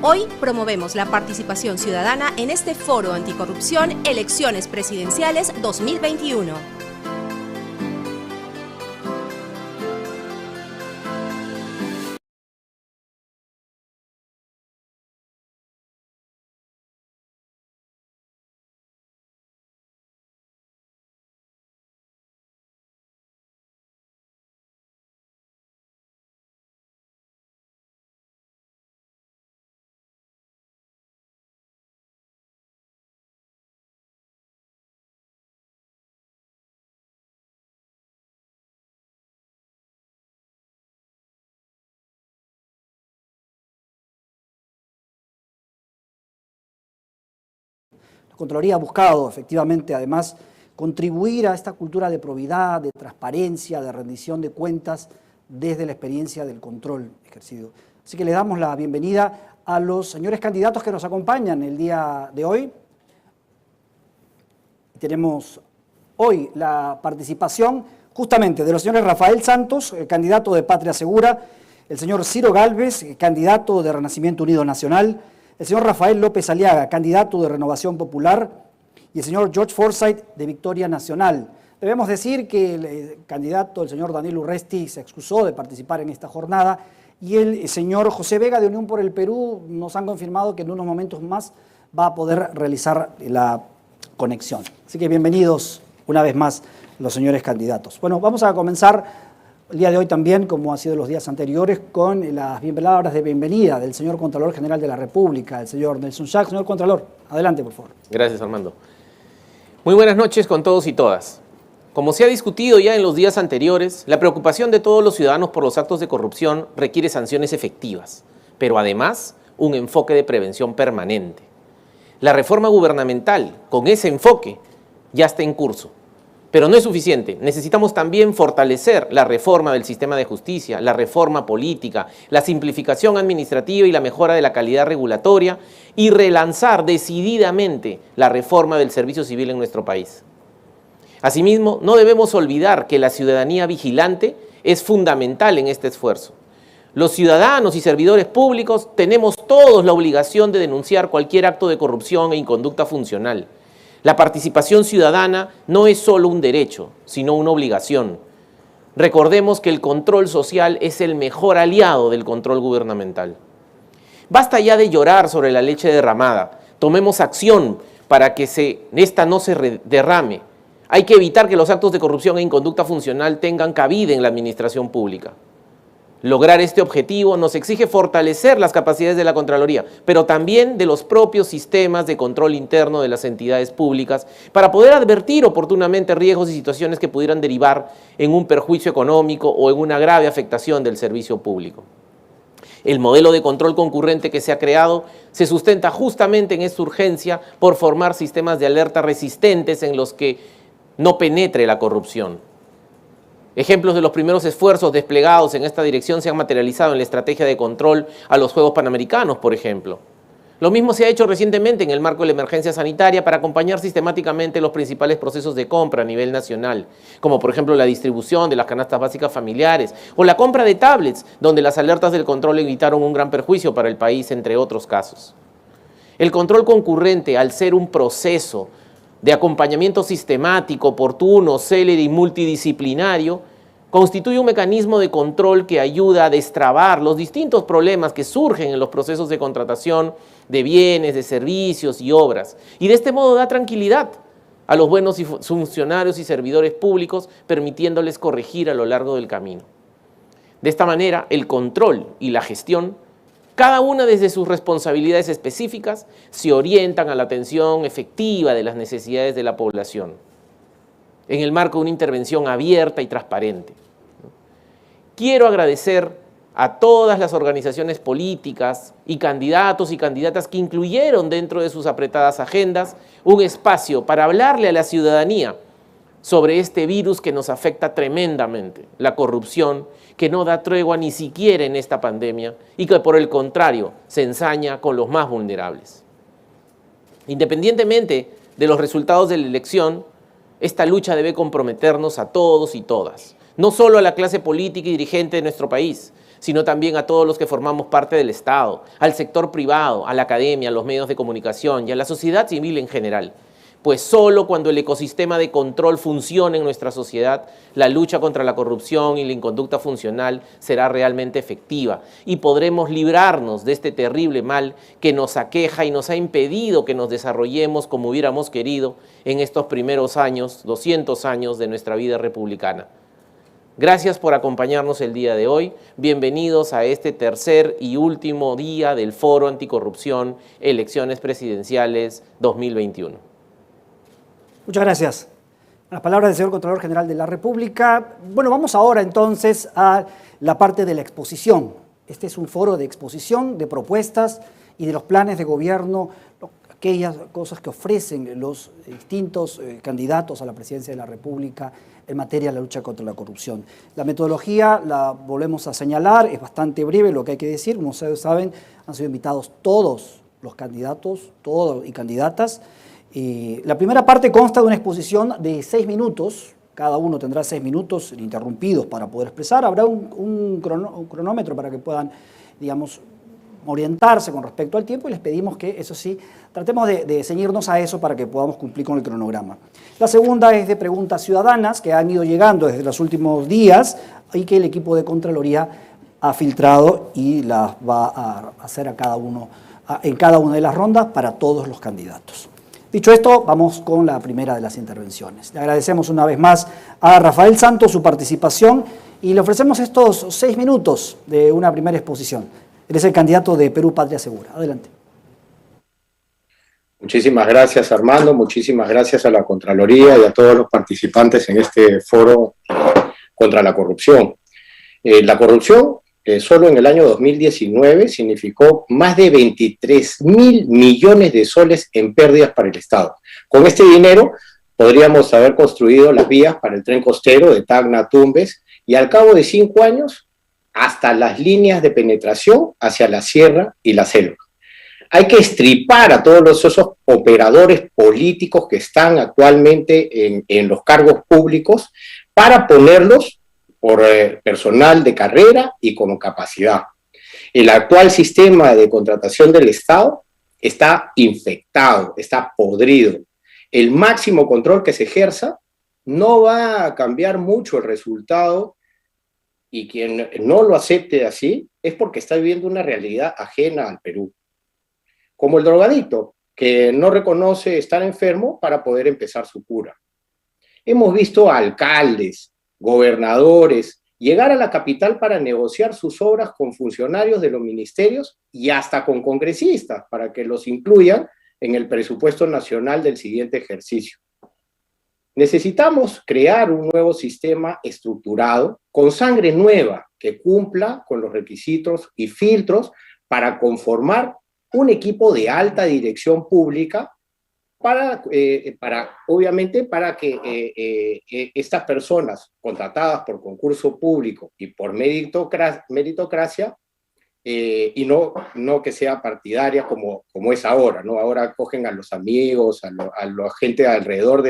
Hoy promovemos la participación ciudadana en este Foro Anticorrupción Elecciones Presidenciales 2021. La Contraloría ha buscado, efectivamente, además, contribuir a esta cultura de probidad, de transparencia, de rendición de cuentas desde la experiencia del control ejercido. Así que le damos la bienvenida a los señores candidatos que nos acompañan el día de hoy. Tenemos hoy la participación justamente de los señores Rafael Santos, candidato de Patria Segura, el señor Ciro Gálvez, candidato de Renacimiento Unido Nacional, el señor Rafael López Aliaga, candidato de Renovación Popular, y el señor George Forsyth, de Victoria Nacional. Debemos decir que el candidato, el señor Daniel Urresti, se excusó de participar en esta jornada, y el señor José Vega, de Unión por el Perú, nos han confirmado que en unos momentos más va a poder realizar la conexión. Así que bienvenidos una vez más los señores candidatos. Bueno, vamos a comenzar el día de hoy también, como ha sido los días anteriores, con las palabras de bienvenida del señor Contralor General de la República, el señor Nelson Schack. Señor Contralor, adelante, por favor. Gracias, Armando. Muy buenas noches con todos y todas. Como se ha discutido ya en los días anteriores, la preocupación de todos los ciudadanos por los actos de corrupción requiere sanciones efectivas, pero además un enfoque de prevención permanente. La reforma gubernamental, con ese enfoque, ya está en curso. Pero no es suficiente, necesitamos también fortalecer la reforma del sistema de justicia, la reforma política, la simplificación administrativa y la mejora de la calidad regulatoria y relanzar decididamente la reforma del servicio civil en nuestro país. Asimismo, no debemos olvidar que la ciudadanía vigilante es fundamental en este esfuerzo. Los ciudadanos y servidores públicos tenemos todos la obligación de denunciar cualquier acto de corrupción e inconducta funcional. La participación ciudadana no es solo un derecho, sino una obligación. Recordemos que el control social es el mejor aliado del control gubernamental. Basta ya de llorar sobre la leche derramada. Tomemos acción para que esta no se derrame. Hay que evitar que los actos de corrupción e inconducta funcional tengan cabida en la administración pública. Lograr este objetivo nos exige fortalecer las capacidades de la Contraloría, pero también de los propios sistemas de control interno de las entidades públicas para poder advertir oportunamente riesgos y situaciones que pudieran derivar en un perjuicio económico o en una grave afectación del servicio público. El modelo de control concurrente que se ha creado se sustenta justamente en esta urgencia por formar sistemas de alerta resistentes en los que no penetre la corrupción. Ejemplos de los primeros esfuerzos desplegados en esta dirección se han materializado en la estrategia de control a los Juegos Panamericanos, por ejemplo. Lo mismo se ha hecho recientemente en el marco de la emergencia sanitaria para acompañar sistemáticamente los principales procesos de compra a nivel nacional, como por ejemplo la distribución de las canastas básicas familiares o la compra de tablets, donde las alertas del control evitaron un gran perjuicio para el país, entre otros casos. El control concurrente, al ser un proceso de acompañamiento sistemático, oportuno, célere y multidisciplinario, constituye un mecanismo de control que ayuda a destrabar los distintos problemas que surgen en los procesos de contratación de bienes, de servicios y obras. Y de este modo da tranquilidad a los buenos funcionarios y servidores públicos, permitiéndoles corregir a lo largo del camino. De esta manera, el control y la gestión, cada una desde sus responsabilidades específicas, se orientan a la atención efectiva de las necesidades de la población, en el marco de una intervención abierta y transparente. Quiero agradecer a todas las organizaciones políticas y candidatos y candidatas que incluyeron dentro de sus apretadas agendas un espacio para hablarle a la ciudadanía sobre este virus que nos afecta tremendamente, la corrupción, que no da tregua ni siquiera en esta pandemia y que por el contrario se ensaña con los más vulnerables. Independientemente de los resultados de la elección, esta lucha debe comprometernos a todos y todas, no solo a la clase política y dirigente de nuestro país, sino también a todos los que formamos parte del Estado, al sector privado, a la academia, a los medios de comunicación y a la sociedad civil en general. Pues solo cuando el ecosistema de control funcione en nuestra sociedad, la lucha contra la corrupción y la inconducta funcional será realmente efectiva y podremos librarnos de este terrible mal que nos aqueja y nos ha impedido que nos desarrollemos como hubiéramos querido en estos primeros años, 200 años de nuestra vida republicana. Gracias por acompañarnos el día de hoy. Bienvenidos a este tercer y último día del Foro Anticorrupción, Elecciones Presidenciales 2021. Muchas gracias. Las palabras del señor Contralor General de la República. Bueno, vamos ahora entonces a la parte de la exposición. Este es un foro de exposición de propuestas y de los planes de gobierno, aquellas cosas que ofrecen los distintos candidatos a la presidencia de la República en materia de la lucha contra la corrupción. La metodología, la volvemos a señalar, es bastante breve lo que hay que decir. Como ustedes saben, han sido invitados todos los candidatos, todos y candidatas. La primera parte consta de una exposición de 6 minutos, cada uno tendrá 6 minutos ininterrumpidos para poder expresar. Habrá un cronómetro para que puedan, digamos, orientarse con respecto al tiempo y les pedimos que, eso sí, tratemos de ceñirnos a eso para que podamos cumplir con el cronograma. La segunda es de preguntas ciudadanas que han ido llegando desde los últimos días y que el equipo de Contraloría ha filtrado y las va a hacer a cada uno, en cada una de las rondas para todos los candidatos. Dicho esto, vamos con la primera de las intervenciones. Le agradecemos una vez más a Rafael Santos su participación y le ofrecemos estos 6 minutos de una primera exposición. Él es el candidato de Perú Patria Segura. Adelante. Muchísimas gracias, Armando. Muchísimas gracias a la Contraloría y a todos los participantes en este foro contra la corrupción. La corrupción solo en el año 2019 significó más de 23.000 millones de soles en pérdidas para el Estado. Con este dinero podríamos haber construido las vías para el tren costero de Tacna a Tumbes y al cabo de 5 años hasta las líneas de penetración hacia la sierra y la selva. Hay que estripar a todos esos operadores políticos que están actualmente en los cargos públicos para ponerlos por personal de carrera y con capacidad. El actual sistema de contratación del Estado está infectado, está podrido. El máximo control que se ejerza no va a cambiar mucho el resultado y quien no lo acepte así es porque está viviendo una realidad ajena al Perú. Como el drogadicto, que no reconoce estar enfermo para poder empezar su cura. Hemos visto a alcaldes, gobernadores, llegar a la capital para negociar sus obras con funcionarios de los ministerios y hasta con congresistas para que los incluyan en el presupuesto nacional del siguiente ejercicio. Necesitamos crear un nuevo sistema estructurado con sangre nueva que cumpla con los requisitos y filtros para conformar un equipo de alta dirección pública obviamente para que estas personas contratadas por concurso público y por meritocracia y no que sea partidaria como es ahora, ¿no? Ahora cogen a los amigos, a la gente alrededor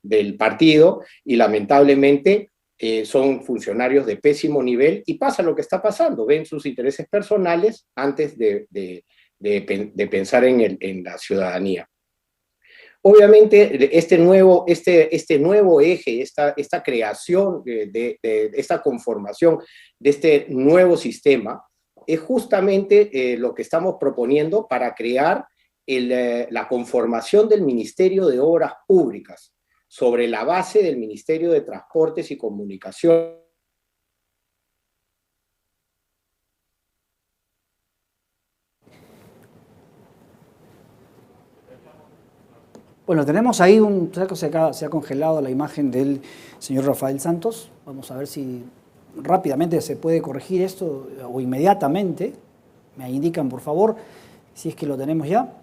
del partido y lamentablemente son funcionarios de pésimo nivel y pasa lo que está pasando, ven sus intereses personales antes de pensar en la ciudadanía. Obviamente, este nuevo eje, esta creación, esta conformación de este nuevo sistema, es justamente lo que estamos proponiendo para crear la conformación del Ministerio de Obras Públicas, sobre la base del Ministerio de Transportes y Comunicación. Bueno, tenemos ahí se ha congelado la imagen del señor Rafael Santos. Vamos a ver si rápidamente se puede corregir esto o inmediatamente. Me indican, por favor, si es que lo tenemos ya.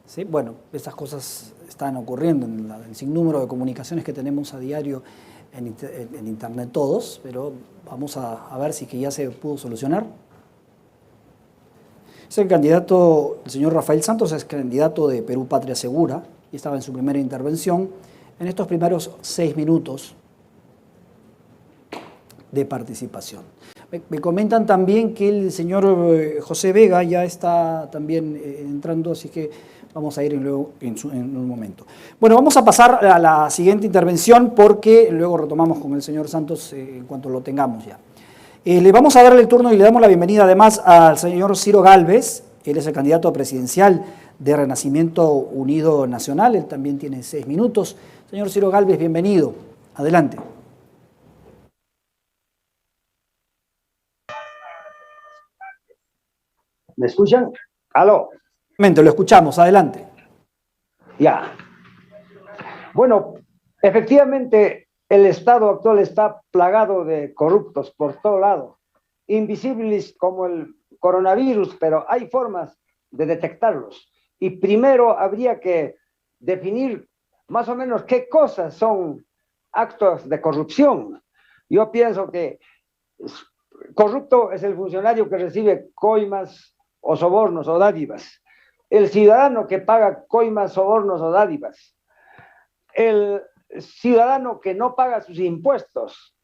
Sí, bueno, estas cosas están ocurriendo en el sinnúmero de comunicaciones que tenemos a diario en Internet todos, pero vamos a ver si es que ya se pudo solucionar. Es el candidato, el señor Rafael Santos es candidato de Perú Patria Segura y estaba en su primera intervención. en estos primeros 6 minutos de participación. Me comentan también que el señor José Vega ya está también entrando, así que vamos a ir luego en un momento. Bueno, vamos a pasar a la siguiente intervención porque luego retomamos con el señor Santos en cuanto lo tengamos ya. Le vamos a darle el turno y le damos la bienvenida además al señor Ciro Gálvez. Él es el candidato presidencial de Renacimiento Unido Nacional. Él también tiene 6 minutos. Señor Ciro Gálvez, bienvenido. Adelante. ¿Me escuchan? ¿Aló? Lo escuchamos, adelante. Ya. Bueno, efectivamente, el Estado actual está plagado de corruptos por todo lado, invisibles como el coronavirus, pero hay formas de detectarlos. Y primero habría que definir más o menos qué cosas son actos de corrupción. Yo pienso que corrupto es el funcionario que recibe coimas o sobornos o dádivas, el ciudadano que paga coimas, sobornos o dádivas, el ciudadano que no paga sus impuestos.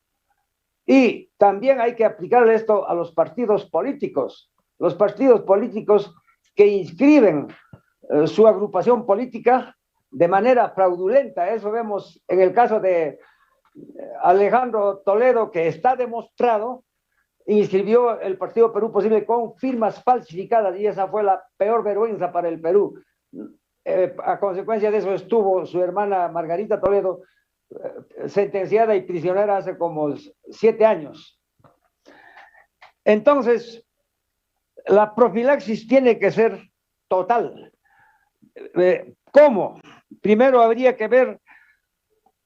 Y también hay que aplicarle esto a los partidos políticos que inscriben su agrupación política de manera fraudulenta. Eso vemos en el caso de Alejandro Toledo, que está demostrado, inscribió el Partido Perú Posible con firmas falsificadas y esa fue la peor vergüenza para el Perú. A consecuencia de eso estuvo su hermana Margarita Toledo sentenciada y prisionera hace como 7 años. Entonces, la profilaxis tiene que ser total. ¿Cómo? Primero habría que ver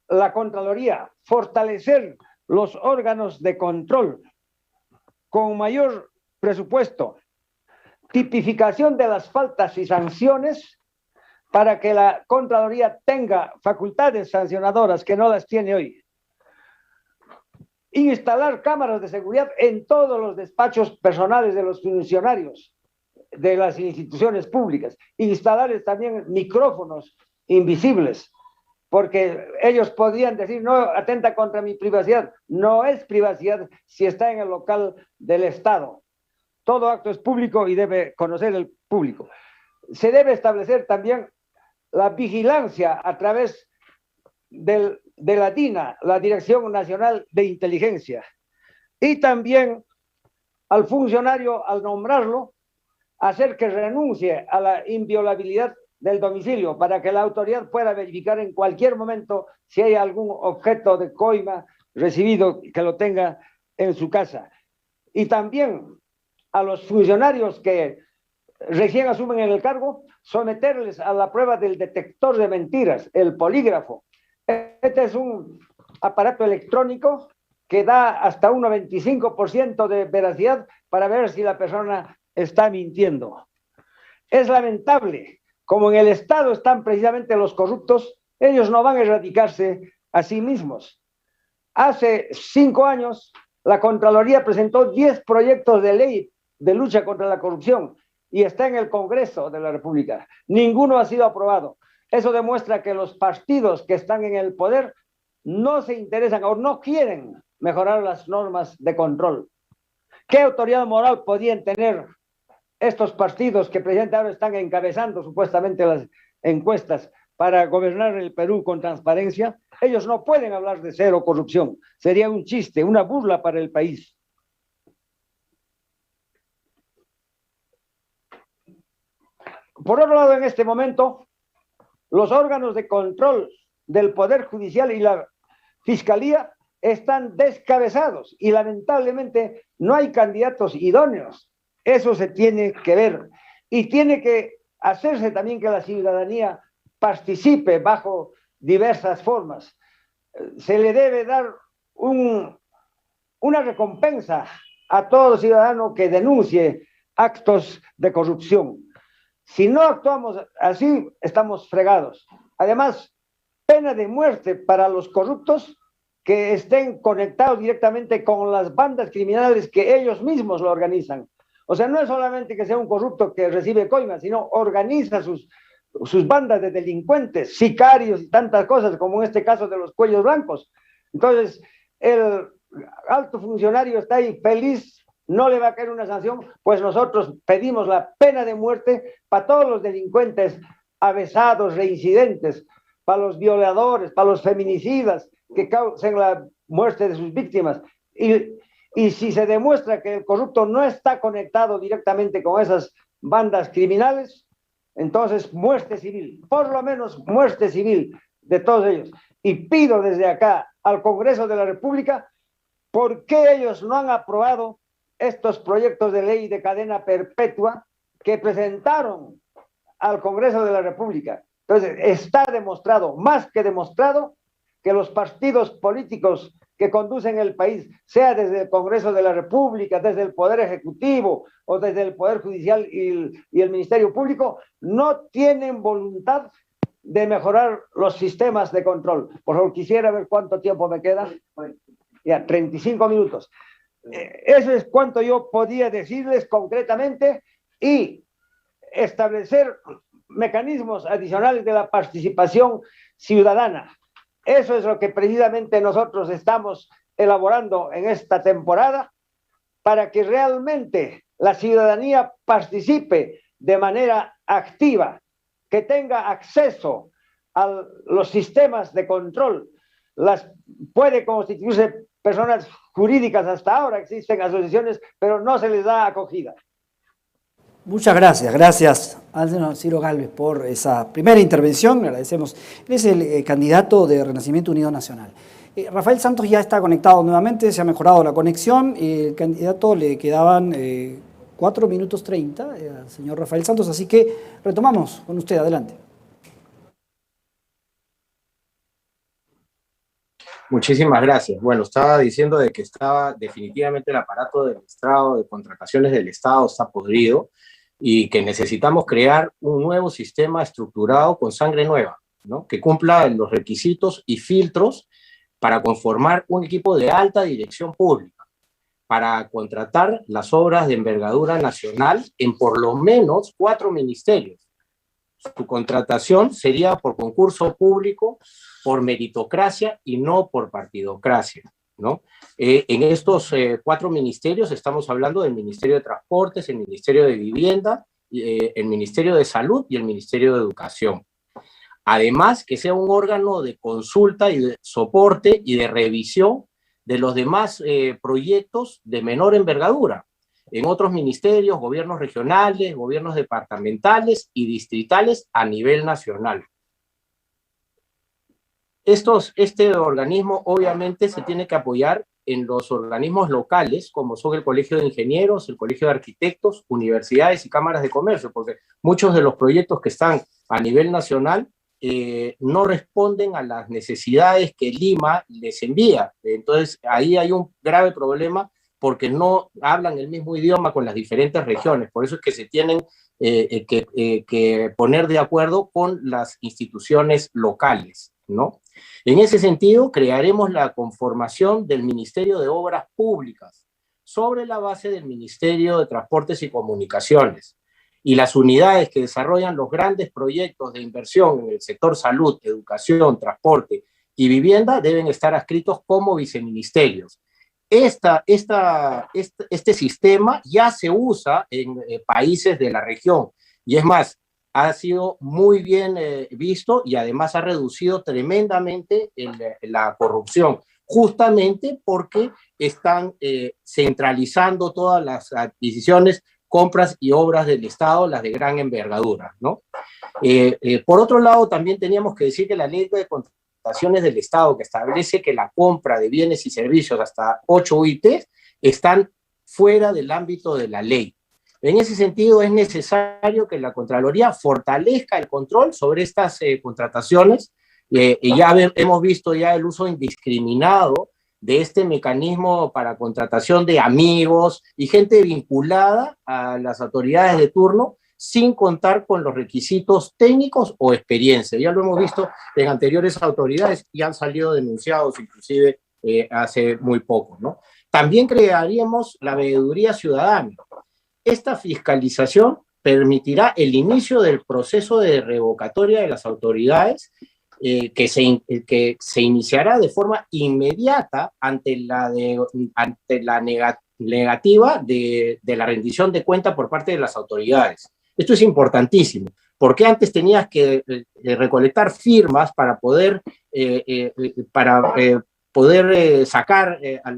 la Contraloría, fortalecer los órganos de control con mayor presupuesto, tipificación de las faltas y sanciones para que la Contraloría tenga facultades sancionadoras que no las tiene hoy. Instalar cámaras de seguridad en todos los despachos personales de los funcionarios de las instituciones públicas. Instalarles también micrófonos invisibles, porque ellos podrían decir, no, atenta contra mi privacidad. No es privacidad si está en el local del Estado. Todo acto es público y debe conocer el público. Se debe establecer también la vigilancia a través de la DINA, la Dirección Nacional de Inteligencia, y también al funcionario, al nombrarlo, hacer que renuncie a la inviolabilidad del domicilio para que la autoridad pueda verificar en cualquier momento si hay algún objeto de coima recibido que lo tenga en su casa. Y también a los funcionarios que recién asumen el cargo, someterles a la prueba del detector de mentiras, el polígrafo. Este es un aparato electrónico que da hasta un 95% de veracidad para ver si la persona está mintiendo. Es lamentable, como en el Estado están precisamente los corruptos, ellos no van a erradicarse a sí mismos. Hace 5 años, la Contraloría presentó 10 proyectos de ley de lucha contra la corrupción y está en el Congreso de la República. Ninguno ha sido aprobado. Eso demuestra que los partidos que están en el poder no se interesan o no quieren mejorar las normas de control. ¿Qué autoridad moral podían tener estos partidos que precisamente ahora están encabezando supuestamente las encuestas para gobernar el Perú con transparencia? Ellos no pueden hablar de cero corrupción. Sería un chiste, una burla para el país. Por otro lado, en este momento, los órganos de control del Poder Judicial y la Fiscalía están descabezados y lamentablemente no hay candidatos idóneos. Eso se tiene que ver y tiene que hacerse también que la ciudadanía participe bajo diversas formas. Se le debe dar una recompensa a todo ciudadano que denuncie actos de corrupción. Si no actuamos así, estamos fregados. Además, pena de muerte para los corruptos que estén conectados directamente con las bandas criminales que ellos mismos lo organizan. O sea, no es solamente que sea un corrupto que recibe coimas, sino organiza sus sus bandas de delincuentes, sicarios y tantas cosas, como en este caso de los cuellos blancos. Entonces, el alto funcionario está ahí feliz, no le va a caer una sanción, pues nosotros pedimos la pena de muerte para todos los delincuentes avesados, reincidentes, para los violadores, para los feminicidas que causen la muerte de sus víctimas. Y si se demuestra que el corrupto no está conectado directamente con esas bandas criminales, entonces muerte civil, por lo menos muerte civil de todos ellos. Y pido desde acá al Congreso de la República, ¿por qué ellos no han aprobado estos proyectos de ley de cadena perpetua que presentaron al Congreso de la República? Entonces, está demostrado, más que demostrado, que los partidos políticos que conducen el país, sea desde el Congreso de la República, desde el Poder Ejecutivo o desde el Poder Judicial y el Ministerio Público, no tienen voluntad de mejorar los sistemas de control. Por favor, quisiera ver cuánto tiempo me queda. Ya, 35 minutos. Eso es cuanto yo podía decirles concretamente y establecer mecanismos adicionales de la participación ciudadana. Eso es lo que precisamente nosotros estamos elaborando en esta temporada para que realmente la ciudadanía participe de manera activa, que tenga acceso a los sistemas de control. Puede constituirse personas jurídicas, hasta ahora existen asociaciones, pero no se les da acogida. Muchas gracias al señor Ciro Gálvez por esa primera intervención, le agradecemos. Él es el candidato de Renacimiento Unido Nacional. Rafael Santos ya está conectado nuevamente, se ha mejorado la conexión, el candidato le quedaban 4 minutos 30 al señor Rafael Santos, así que retomamos con usted, adelante. Muchísimas gracias. Bueno, estaba diciendo de que estaba definitivamente el aparato del Estado, de contrataciones del Estado está podrido y que necesitamos crear un nuevo sistema estructurado con sangre nueva, ¿no? Que cumpla los requisitos y filtros para conformar un equipo de alta dirección pública, para contratar las obras de envergadura nacional en por lo menos 4 ministerios. Su contratación sería por concurso público, por meritocracia y no por partidocracia, ¿no? En estos 4 ministerios estamos hablando del Ministerio de Transportes, el Ministerio de Vivienda, el Ministerio de Salud y el Ministerio de Educación. Además, que sea un órgano de consulta y de soporte y de revisión de los demás proyectos de menor envergadura en otros ministerios, gobiernos regionales, gobiernos departamentales y distritales a nivel nacional. Este organismo obviamente se tiene que apoyar en los organismos locales, como son el Colegio de Ingenieros, el Colegio de Arquitectos, universidades y cámaras de comercio, porque muchos de los proyectos que están a nivel nacional no responden a las necesidades que Lima les envía. Entonces, ahí hay un grave problema porque no hablan el mismo idioma con las diferentes regiones. Por eso es que se tienen que poner de acuerdo con las instituciones locales, ¿no? En ese sentido, crearemos la conformación del Ministerio de Obras Públicas sobre la base del Ministerio de Transportes y Comunicaciones. Y las unidades que desarrollan los grandes proyectos de inversión en el sector salud, educación, transporte y vivienda deben estar adscritos como viceministerios. Este sistema ya se usa en países de la región y es más, ha sido muy bien visto y además ha reducido tremendamente la corrupción, justamente porque están centralizando todas las adquisiciones, compras y obras del Estado, las de gran envergadura, ¿no? Por otro lado, también teníamos que decir que la ley de contrataciones del Estado, que establece que la compra de bienes y servicios hasta 8 UITs están fuera del ámbito de la ley. En ese sentido, es necesario que la Contraloría fortalezca el control sobre estas contrataciones. Y ya hemos visto ya el uso indiscriminado de este mecanismo para contratación de amigos y gente vinculada a las autoridades de turno sin contar con los requisitos técnicos o experiencia. Ya lo hemos visto en anteriores autoridades y han salido denunciados inclusive hace muy poco, ¿no? También crearíamos la veeduría ciudadana. Esta fiscalización permitirá el inicio del proceso de revocatoria de las autoridades que se iniciará de forma inmediata ante la negativa de la rendición de cuentas por parte de las autoridades. Esto es importantísimo, porque antes tenías que recolectar firmas para poder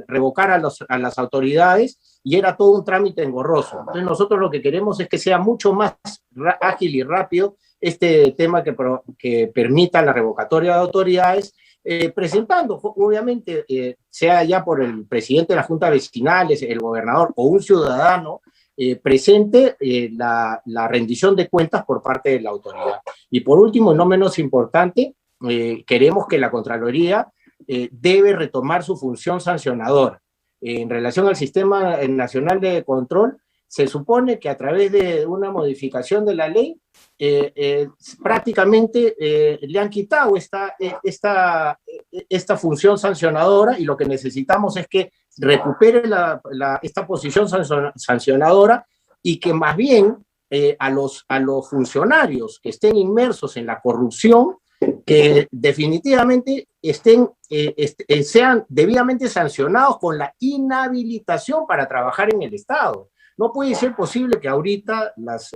revocar a las autoridades, y era todo un trámite engorroso. Entonces nosotros lo que queremos es que sea mucho más ágil y rápido este tema que permita la revocatoria de autoridades, presentando, obviamente, sea ya por el presidente de la Junta Vecinales, el gobernador o un ciudadano, presente la rendición de cuentas por parte de la autoridad. Y por último, no menos importante, queremos que la Contraloría debe retomar su función sancionadora. En relación al Sistema Nacional de Control, se supone que a través de una modificación de la ley, prácticamente le han quitado esta función sancionadora, y lo que necesitamos es que recupere esta posición sancionadora, y que más bien a los funcionarios que estén inmersos en la corrupción, que definitivamente sean debidamente sancionados con la inhabilitación para trabajar en el Estado. No puede ser posible que ahorita las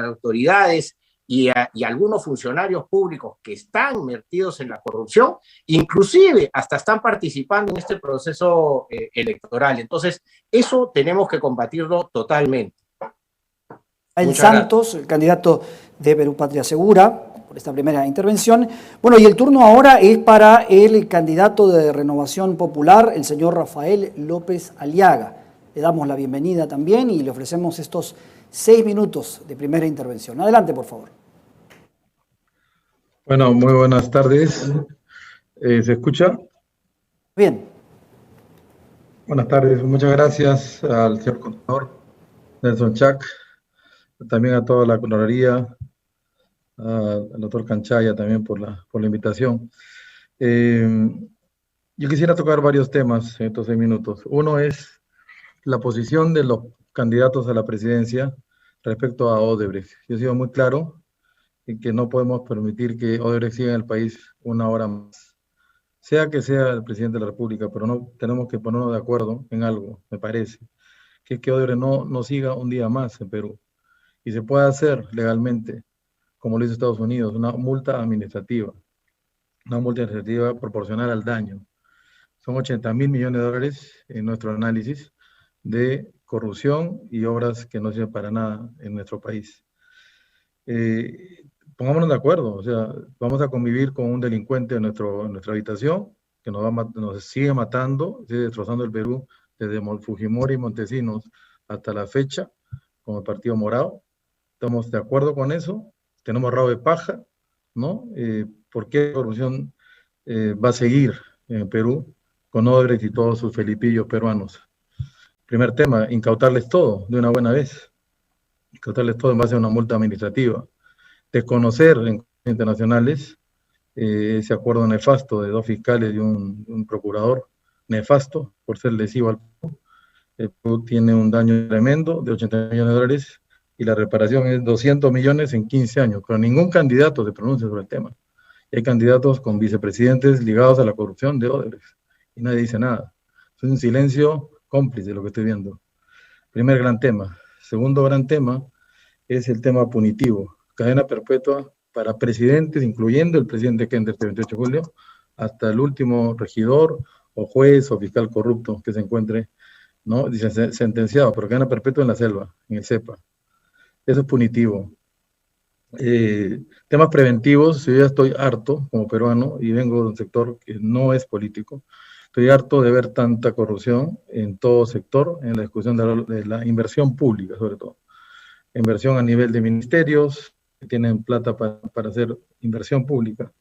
autoridades y algunos funcionarios públicos que están metidos en la corrupción, inclusive hasta están participando en este proceso electoral. Entonces, eso tenemos que combatirlo totalmente. Rafael Santos, el candidato de Perú Patria Segura, por esta primera intervención. Bueno, y el turno ahora es para el candidato de Renovación Popular, el señor Rafael López Aliaga. Le damos la bienvenida también y le ofrecemos estos 6 minutos de primera intervención. Adelante, por favor. Bueno, muy buenas tardes. ¿Se escucha? Bien. Buenas tardes. Muchas gracias al señor contador Nelson Chac, también a toda la Contraloría, al doctor Canchaya también por la invitación. Yo quisiera tocar varios temas en estos 6 minutos. Uno es la posición de los candidatos a la presidencia respecto a Odebrecht. Yo he sido muy claro en que no podemos permitir que Odebrecht siga en el país una hora más. Sea que sea el presidente de la República, pero no tenemos que ponernos de acuerdo en algo, me parece, que es que Odebrecht no siga un día más en Perú. Y se puede hacer legalmente, como lo hizo Estados Unidos, una multa administrativa proporcional al daño. Son 80.000 millones de dólares en nuestro análisis de corrupción y obras que no sirven para nada en nuestro país. Pongámonos de acuerdo, o sea, vamos a convivir con un delincuente en nuestra habitación que nos sigue matando, sigue destrozando el Perú desde Fujimori y Montesinos hasta la fecha, como el Partido Morado. Estamos de acuerdo con eso, tenemos rabo de paja, ¿no? ¿Por qué la corrupción va a seguir en Perú con Odebrecht y todos sus felipillos peruanos? Primer tema, incautarles todo de una buena vez. Incautarles todo en base a una multa administrativa. Desconocer en internacionales ese acuerdo nefasto de 2 fiscales y un procurador nefasto por ser lesivo al Perú. El Perú tiene un daño tremendo de 80 millones de dólares y la reparación es 200 millones en 15 años, pero ningún candidato se pronuncia sobre el tema. Y hay candidatos con vicepresidentes ligados a la corrupción de Odebrecht y nadie dice nada. Es un silencio cómplice de lo que estoy viendo. Primer gran tema. Segundo gran tema es el tema punitivo. Cadena perpetua para presidentes, incluyendo el presidente Kender de 28 de julio, hasta el último regidor o juez o fiscal corrupto que se encuentre, ¿no? Dice sentenciado, pero cadena perpetua en la selva, en el CEPA. Eso es punitivo. Temas preventivos, yo ya estoy harto como peruano y vengo de un sector que no es político. Estoy harto de ver tanta corrupción en todo sector, en la discusión de la inversión pública, sobre todo. Inversión a nivel de ministerios, que tienen plata para hacer inversión pública,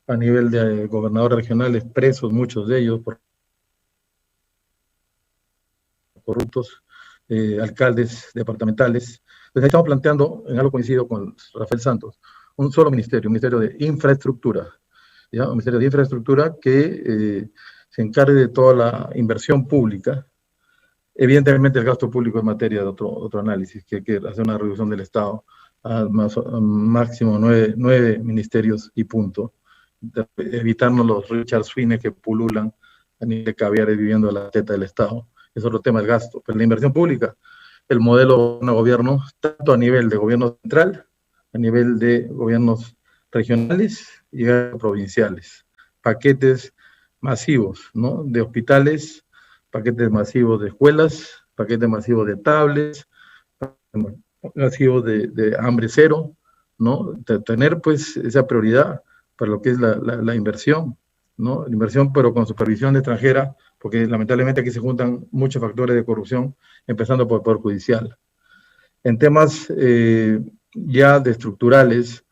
a nivel de gobernadores regionales, presos, muchos de ellos, por corruptos, alcaldes departamentales. Entonces, estamos planteando, en algo coincido con Rafael Santos, un solo ministerio, un ministerio de infraestructura, ¿ya? Un ministerio de infraestructura que se encargue de toda la inversión pública Evidentemente el gasto público es materia de otro análisis, que hay que hacer una reducción del Estado a máximo 9 ministerios y punto. Evitarnos los Richard Sweeney que pululan a nivel de caviares viviendo a la teta del Estado. Es otro tema el gasto. Pero la inversión pública, el modelo de gobierno, tanto a nivel de gobierno central, a nivel de gobiernos regionales y provinciales. Paquetes masivos, ¿no? De hospitales, paquetes masivos de escuelas, paquetes masivos de tablets, masivos de hambre cero, ¿no? Tener pues esa prioridad para lo que es la inversión, ¿no? La inversión pero con supervisión extranjera, porque lamentablemente aquí se juntan muchos factores de corrupción, empezando por el Poder Judicial. En temas ya de estructurales,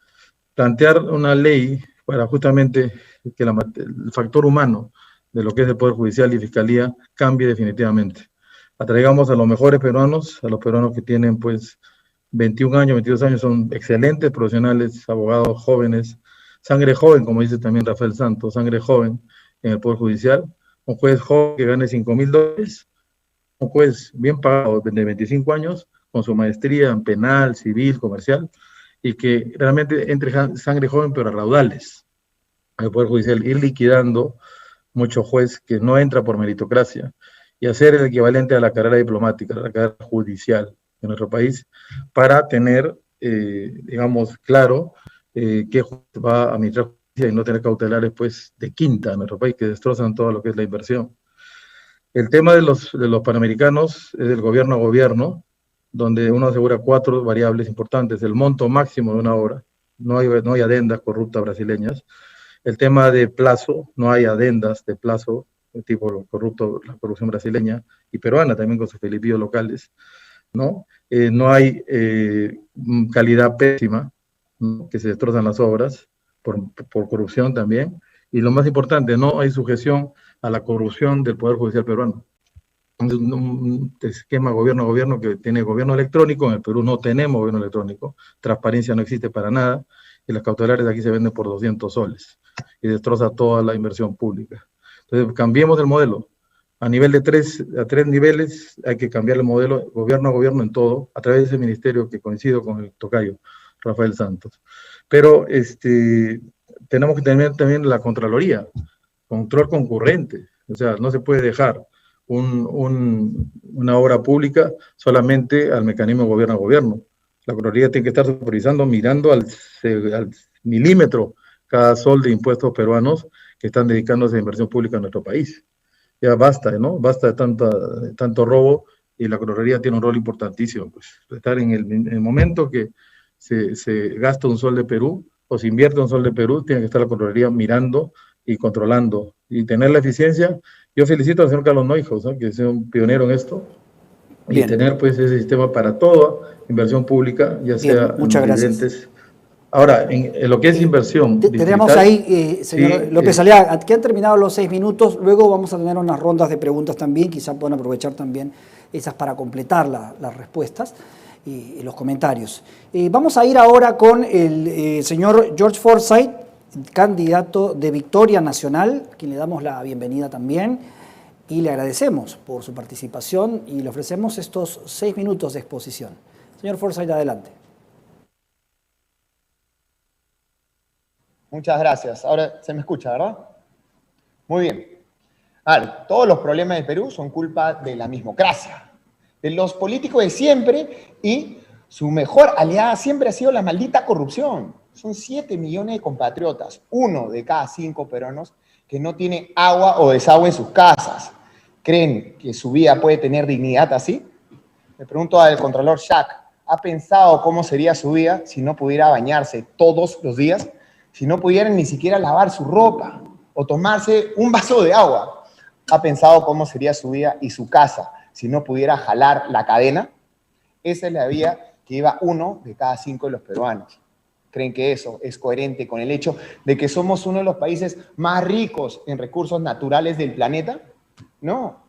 plantear una ley para justamente que el factor humano de lo que es el Poder Judicial y Fiscalía cambie definitivamente. Atraigamos a los mejores peruanos, a los peruanos que tienen pues 21 años, 22 años, son excelentes profesionales, abogados jóvenes, sangre joven, como dice también Rafael Santos, sangre joven en el Poder Judicial, un juez joven que gane $5,000, un juez bien pagado de 25 años, con su maestría en penal, civil, comercial, y que realmente entre sangre joven pero a raudales al Poder Judicial, ir liquidando mucho juez que no entra por meritocracia y hacer el equivalente a la carrera diplomática, a la carrera judicial en nuestro país, para tener, digamos, claro qué juez va a administrar justicia y no tener cautelares pues de quinta en nuestro país que destrozan todo lo que es la inversión. El tema de los panamericanos es del gobierno a gobierno, donde uno asegura 4 variables importantes: el monto máximo de una obra, no hay adendas corruptas brasileñas; el tema de plazo, no hay adendas de plazo de tipo corrupto, la corrupción brasileña y peruana también con sus felipillos locales, ¿no? No hay calidad pésima, ¿no? Que se destrozan las obras por corrupción también, y lo más importante, no hay sujeción a la corrupción del Poder Judicial peruano. Un esquema gobierno a gobierno que tiene gobierno electrónico. En el Perú no tenemos gobierno electrónico, transparencia no existe para nada, y las cautelares aquí se venden por 200 soles y destroza toda la inversión pública. Entonces, cambiemos el modelo. A nivel de 3 niveles hay que cambiar el modelo gobierno a gobierno en todo, a través de ese ministerio que coincido con el tocayo Rafael Santos. Pero tenemos que tener también la Contraloría, control concurrente. O sea, no se puede dejar una obra pública solamente al mecanismo gobierno a gobierno. La Contraloría tiene que estar supervisando, mirando al milímetro cada sol de impuestos peruanos que están dedicándose a inversión pública en nuestro país. Ya basta, ¿no? Basta de tanto robo, y la Contraloría tiene un rol importantísimo. Pues, estar en el momento que se gasta un sol de Perú o se invierte un sol de Perú, tiene que estar la Contraloría mirando y controlando y tener la eficiencia. Yo felicito al señor Carlos Neuhaus, ¿no? Que es un pionero en esto. Bien. Y tener pues ese sistema para toda inversión pública, ya sea bien, muchas gracias. Ahora, en lo que es inversión tenemos ahí, señor López Aliaga, que han terminado los 6 minutos, luego vamos a tener unas rondas de preguntas también, quizás puedan aprovechar también esas para completar las respuestas y los comentarios. Vamos a ir ahora con el señor George Forsyth, candidato de Victoria Nacional, a quien le damos la bienvenida también y le agradecemos por su participación y le ofrecemos estos 6 minutos de exposición. Señor Forsyth, adelante. Muchas gracias. Ahora se me escucha, ¿verdad? Muy bien. A ver, todos los problemas de Perú son culpa de la mismocracia, de los políticos de siempre, y su mejor aliada siempre ha sido la maldita corrupción. Son 7 millones de compatriotas, 1 de cada 5 peruanos, que no tiene agua o desagüe en sus casas. ¿Creen que su vida puede tener dignidad así? Le pregunto al contralor Shack, ¿ha pensado cómo sería su vida si no pudiera bañarse todos los días? Si no pudieran ni siquiera lavar su ropa o tomarse un vaso de agua. ¿Ha pensado cómo sería su vida y su casa si no pudiera jalar la cadena? Esa es la vida que lleva 1 de cada 5 de los peruanos. ¿Creen que eso es coherente con el hecho de que somos uno de los países más ricos en recursos naturales del planeta? No,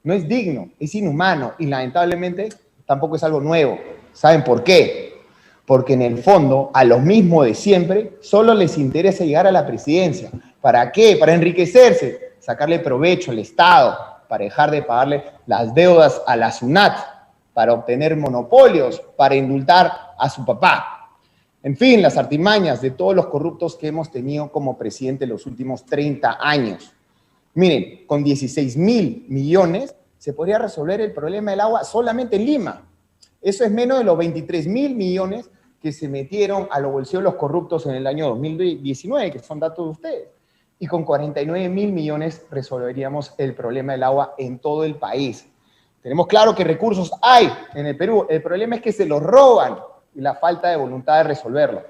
no es digno, es inhumano y lamentablemente tampoco es algo nuevo. ¿Saben por qué? Porque en el fondo, a los mismos de siempre, solo les interesa llegar a la presidencia. ¿Para qué? Para enriquecerse, sacarle provecho al Estado. para dejar de pagarle las deudas a la SUNAT, para obtener monopolios, para indultar a su papá. En fin, las artimañas de todos los corruptos que hemos tenido como presidente los últimos 30 años. Miren, con 16.000 millones se podría resolver el problema del agua solamente en Lima. Eso es menos de los 23.000 millones que se metieron a los bolsillos de los corruptos en el año 2019, que son datos de ustedes. Y con 49.000 millones resolveríamos el problema del agua en todo el país. Tenemos claro que recursos hay en el Perú. El problema es que se los roban y la falta de voluntad de resolverlo.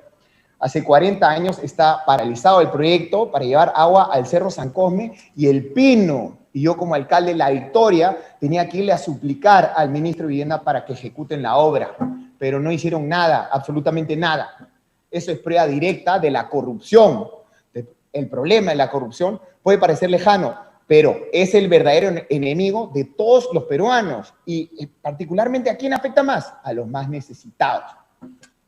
Hace 40 años está paralizado el proyecto para llevar agua al Cerro San Cosme y El Pino. Y yo como alcalde de La Victoria tenía que irle a suplicar al ministro de Vivienda para que ejecuten la obra. Pero no hicieron nada, absolutamente nada. Eso es prueba directa de la corrupción. El problema de la corrupción puede parecer lejano, pero es el verdadero enemigo de todos los peruanos. Y particularmente, ¿a quién afecta más? A los más necesitados.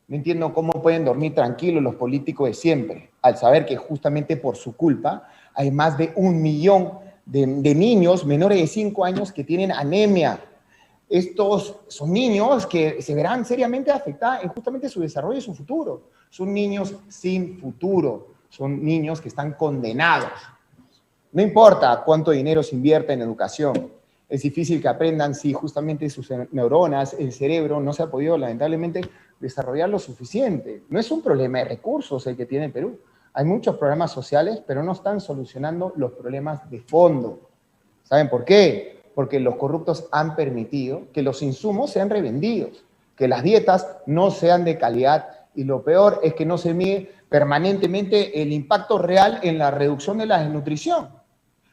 No entiendo cómo pueden dormir tranquilos los políticos de siempre, al saber que justamente por su culpa hay más de 1 millón de niños menores de 5 años que tienen anemia. Estos son niños que se verán seriamente afectados en justamente su desarrollo y su futuro. Son niños sin futuro, son niños que están condenados. No importa cuánto dinero se invierte en educación, es difícil que aprendan si justamente sus neuronas, el cerebro, no se ha podido lamentablemente desarrollar lo suficiente. No es un problema de recursos el que tiene el Perú. Hay muchos programas sociales, pero no están solucionando los problemas de fondo. ¿Saben por qué? Porque los corruptos han permitido que los insumos sean revendidos, que las dietas no sean de calidad y lo peor es que no se mide permanentemente el impacto real en la reducción de la desnutrición.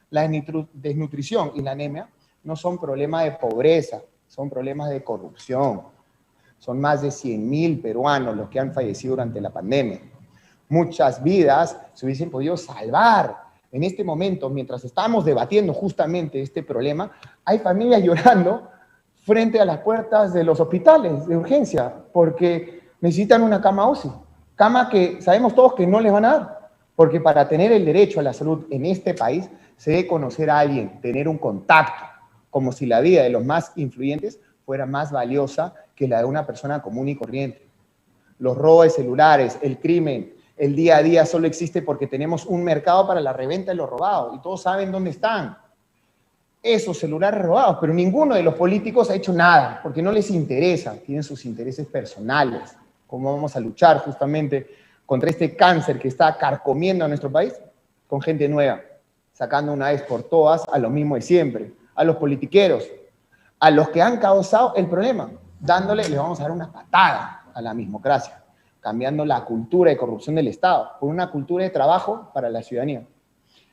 La desnutrición y la anemia no son problemas de pobreza, son problemas de corrupción. Son más de 100.000 peruanos los que han fallecido durante la pandemia. Muchas vidas se hubiesen podido salvar. En este momento, mientras estamos debatiendo justamente este problema, hay familias llorando frente a las puertas de los hospitales de urgencia porque necesitan una cama UCI. Cama que sabemos todos que no les van a dar, porque para tener el derecho a la salud en este país se debe conocer a alguien, tener un contacto, como si la vida de los más influyentes fuera más valiosa que la de una persona común y corriente. Los robos de celulares, el crimen, el día a día solo existe porque tenemos un mercado para la reventa de los robados y todos saben dónde están esos celulares robados, pero ninguno de los políticos ha hecho nada porque no les interesa, tienen sus intereses personales. ¿Cómo vamos a luchar justamente contra este cáncer que está carcomiendo a nuestro país? Con gente nueva, sacando una vez por todas a lo mismo de siempre, a los politiqueros, a los que han causado el problema, les vamos a dar una patada a la mismocracia, cambiando la cultura de corrupción del Estado por una cultura de trabajo para la ciudadanía.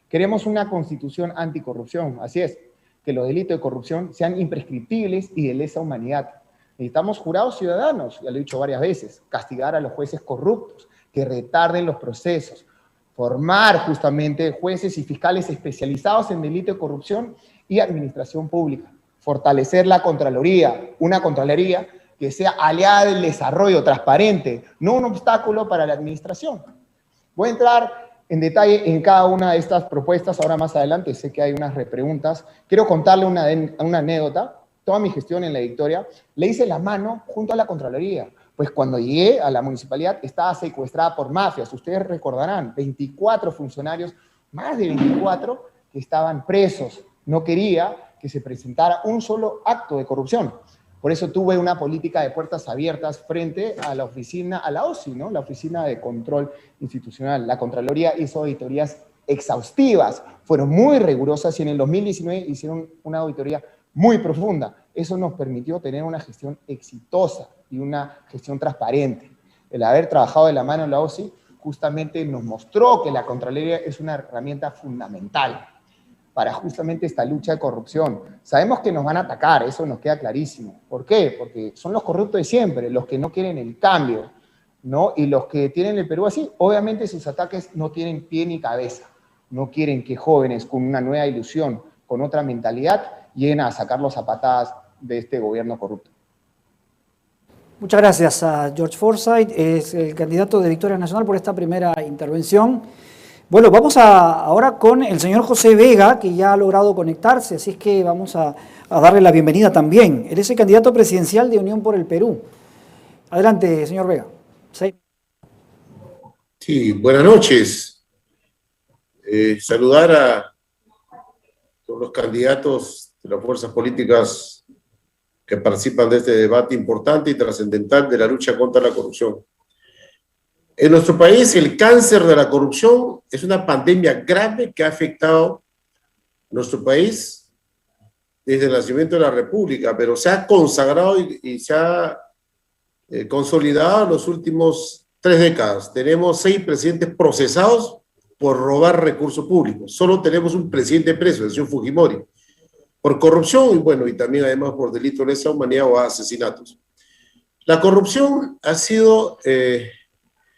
Queremos una constitución anticorrupción, así es, que los delitos de corrupción sean imprescriptibles y de lesa humanidad. Necesitamos jurados ciudadanos, ya lo he dicho varias veces, castigar a los jueces corruptos, que retarden los procesos, formar justamente jueces y fiscales especializados en delito de corrupción y administración pública, fortalecer la Contraloría, una Contraloría que sea aliada del desarrollo transparente, no un obstáculo para la administración. Voy a entrar en detalle en cada una de estas propuestas, ahora más adelante, sé que hay unas repreguntas. Quiero contarle una anécdota. Toda mi gestión en La Victoria le hice la mano junto a la Contraloría, pues cuando llegué a la municipalidad estaba secuestrada por mafias, ustedes recordarán, 24 funcionarios, más de 24, que estaban presos. No quería que se presentara un solo acto de corrupción. Por eso tuve una política de puertas abiertas frente a la oficina, a la OSI, ¿no? La Oficina de Control Institucional. La Contraloría hizo auditorías exhaustivas, fueron muy rigurosas y en el 2019 hicieron una auditoría muy profunda. Eso nos permitió tener una gestión exitosa y una gestión transparente. El haber trabajado de la mano en la OSI justamente nos mostró que la Contraloría es una herramienta fundamental para justamente esta lucha de corrupción. Sabemos que nos van a atacar, eso nos queda clarísimo. ¿Por qué? Porque son los corruptos de siempre, los que no quieren el cambio, ¿no? Y los que tienen el Perú así, obviamente sus ataques no tienen pie ni cabeza. No quieren que jóvenes con una nueva ilusión, con otra mentalidad, lleguen a sacarlos a patadas de este gobierno corrupto. Muchas gracias a George Forsyth, es el candidato de Victoria Nacional, por esta primera intervención. Bueno, vamos ahora con el señor José Vega, que ya ha logrado conectarse, así es que vamos a darle la bienvenida también. Él es el candidato presidencial de Unión por el Perú. Adelante, señor Vega. Sí, buenas noches. Saludar a todos los candidatos de las fuerzas políticas que participan de este debate importante y trascendental de la lucha contra la corrupción. En nuestro país, el cáncer de la corrupción es una pandemia grave que ha afectado a nuestro país desde el nacimiento de la República, pero se ha consagrado y se ha consolidado en los últimos 3 décadas. Tenemos 6 presidentes procesados por robar recursos públicos. Solo tenemos un presidente preso, el señor Fujimori, por corrupción y también además por delitos de lesa humanidad o asesinatos. La corrupción ha sido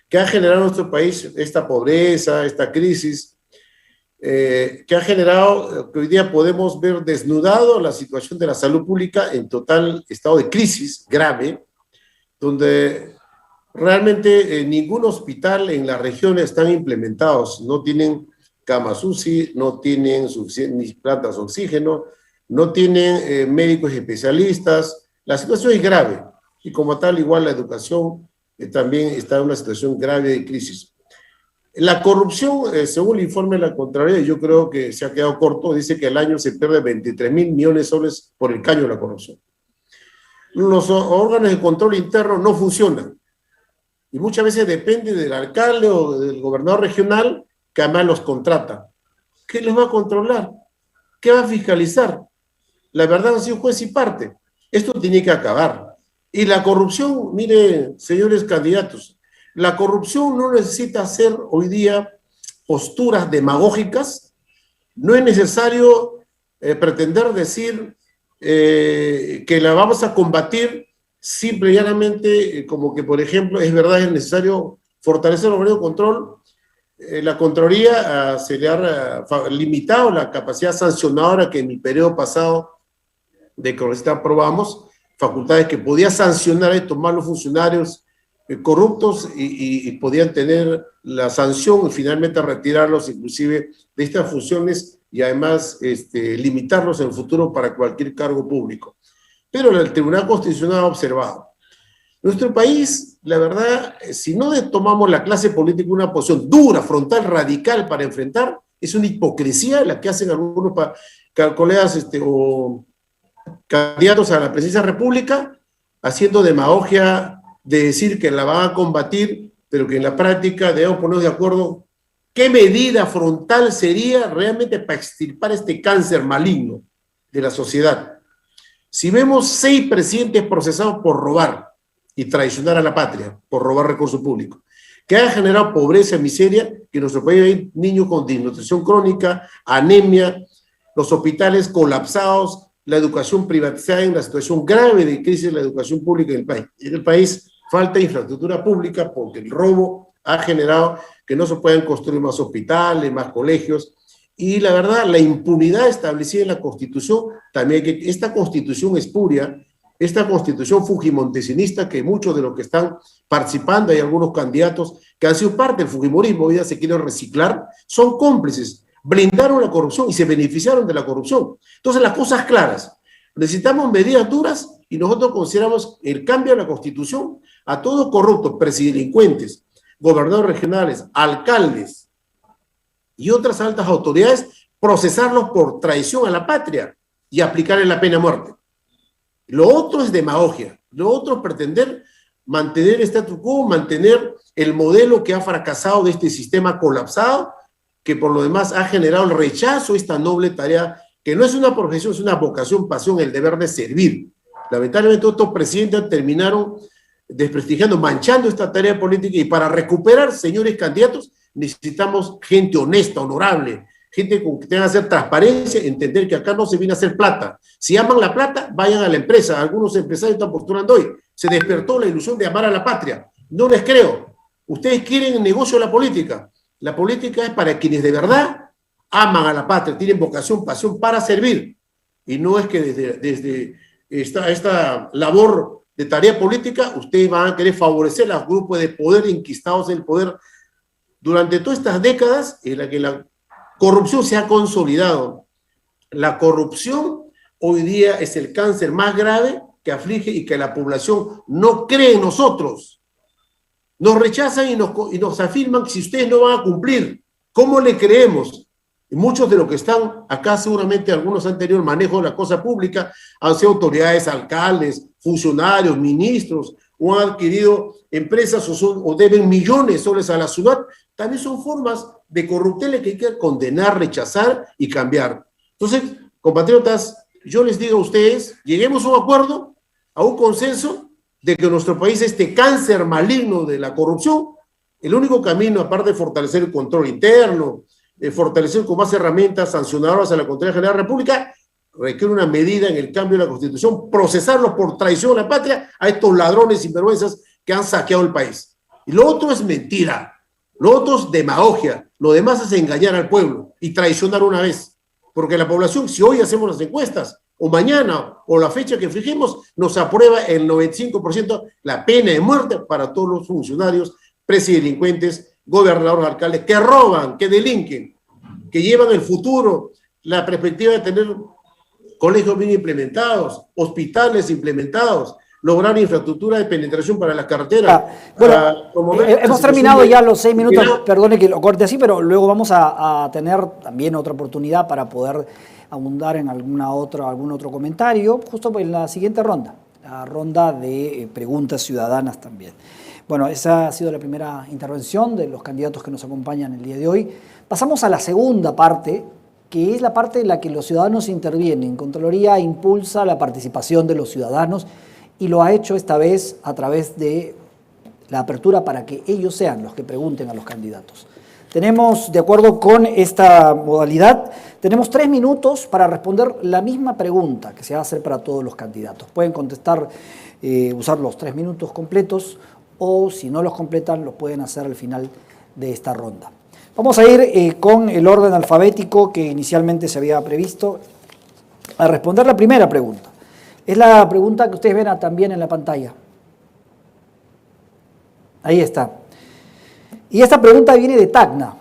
que ha generado en nuestro país esta pobreza, esta crisis, que ha generado que hoy día podemos ver desnudado la situación de la salud pública en total estado de crisis grave, donde realmente ningún hospital en la región están implementados, no tienen camas UCI, no tienen ni plantas de oxígeno, no tienen médicos especialistas. La situación es grave y como tal igual la educación también está en una situación grave de crisis. La corrupción, según el informe de la Contraloría, yo creo que se ha quedado corto, dice que al año se pierde 23.000 millones de soles por el caño de la corrupción. Los órganos de control interno no funcionan y muchas veces depende del alcalde o del gobernador regional que además los contrata. ¿Qué les va a controlar? ¿Qué va a fiscalizar? La verdad ha sido juez y parte. Esto tiene que acabar. Y la corrupción, mire, señores candidatos, la corrupción no necesita hacer hoy día posturas demagógicas, no es necesario pretender decir que la vamos a combatir simple y llanamente, como que, por ejemplo, es verdad, es necesario fortalecer el organismo de control. La Contraloría se le ha limitado la capacidad sancionadora que en mi periodo pasado de congresista aprobamos, facultades que podía sancionar y tomar los funcionarios corruptos y podían tener la sanción y finalmente retirarlos inclusive de estas funciones y además limitarlos en el futuro para cualquier cargo público. Pero el Tribunal Constitucional ha observado. Nuestro país, la verdad, si no tomamos la clase política una posición dura, frontal, radical para enfrentar, es una hipocresía la que hacen algunos colegas o candidatos a la presidencia de la República, haciendo demagogia de decir que la van a combatir, pero que en la práctica debemos ponernos de acuerdo qué medida frontal sería realmente para extirpar este cáncer maligno de la sociedad. Si vemos 6 presidentes procesados por robar y traicionar a la patria, por robar recursos públicos, que ha generado pobreza y miseria, que en nuestro país hay niños con desnutrición crónica, anemia, los hospitales colapsados, la educación privatizada en la situación grave de crisis de la educación pública en el país. En el país falta infraestructura pública porque el robo ha generado que no se puedan construir más hospitales, más colegios, y la verdad, la impunidad establecida en la Constitución, también que esta Constitución espuria, esta Constitución fujimontesinista, que muchos de los que están participando, hay algunos candidatos que han sido parte del fujimorismo, hoy ya se quieren reciclar, son cómplices. Blindaron la corrupción y se beneficiaron de la corrupción. Entonces, las cosas claras. Necesitamos medidas duras y nosotros consideramos el cambio de la Constitución a todos corruptos, presidelincuentes, gobernadores regionales, alcaldes y otras altas autoridades, procesarlos por traición a la patria y aplicarles la pena de muerte. Lo otro es demagogia. Lo otro es pretender mantener el statu quo, mantener el modelo que ha fracasado de este sistema colapsado, que por lo demás ha generado el rechazo a esta noble tarea, que no es una profesión, es una vocación, pasión, el deber de servir. Lamentablemente estos presidentes terminaron desprestigiando, manchando esta tarea política, y para recuperar, señores candidatos, necesitamos gente honesta, honorable, gente con que tenga que hacer transparencia, entender que acá no se viene a hacer plata. Si aman la plata, vayan a la empresa. Algunos empresarios están postulando hoy. Se despertó la ilusión de amar a la patria. No les creo. Ustedes quieren el negocio de la política. La política es para quienes de verdad aman a la patria, tienen vocación, pasión para servir. Y no es que desde esta labor de tarea política ustedes van a querer favorecer a los grupos de poder enquistados en el poder durante todas estas décadas en las que la corrupción se ha consolidado. La corrupción hoy día es el cáncer más grave que aflige y que la población no cree en nosotros. Nos rechazan y nos afirman que si ustedes no van a cumplir, ¿cómo le creemos? Y muchos de los que están acá, seguramente algunos han tenido el manejo de la cosa pública, han sido autoridades, alcaldes, funcionarios, ministros, o han adquirido empresas o deben millones de soles a la ciudad. También son formas de corruptela que hay que condenar, rechazar y cambiar. Entonces, compatriotas, yo les digo a ustedes, lleguemos a un acuerdo, a un consenso de que nuestro país, este cáncer maligno de la corrupción, el único camino, aparte de fortalecer el control interno, de fortalecer con más herramientas sancionadoras a la Contraloría General de la República, requiere una medida en el cambio de la Constitución, procesarlos por traición a la patria a estos ladrones y sinvergüenzas que han saqueado el país. Y lo otro es mentira, lo otro es demagogia, lo demás es engañar al pueblo y traicionar una vez. Porque la población, si hoy hacemos las encuestas, o mañana, o la fecha que fijemos, nos aprueba el 95% la pena de muerte para todos los funcionarios, presidelincuentes, gobernadores, alcaldes, que roban, que delinquen, que llevan el futuro, la perspectiva de tener colegios bien implementados, hospitales implementados, lograr infraestructura de penetración para las carreteras. Hemos terminado ya los 6 minutos, perdone que lo corte así, pero luego vamos a tener también otra oportunidad para poder abundar en algún otro comentario, justo en la siguiente ronda, la ronda de preguntas ciudadanas también. Bueno, esa ha sido la primera intervención de los candidatos que nos acompañan el día de hoy. Pasamos a la segunda parte, que es la parte en la que los ciudadanos intervienen. Contraloría impulsa la participación de los ciudadanos y lo ha hecho esta vez a través de la apertura para que ellos sean los que pregunten a los candidatos. Tenemos, de acuerdo con esta modalidad, tenemos 3 minutos para responder la misma pregunta que se va a hacer para todos los candidatos. Pueden contestar, usar los 3 minutos completos, o si no los completan, los pueden hacer al final de esta ronda. Vamos a ir con el orden alfabético que inicialmente se había previsto a responder la primera pregunta. Es la pregunta que ustedes ven también en la pantalla. Ahí está. Y esta pregunta viene de Tacna.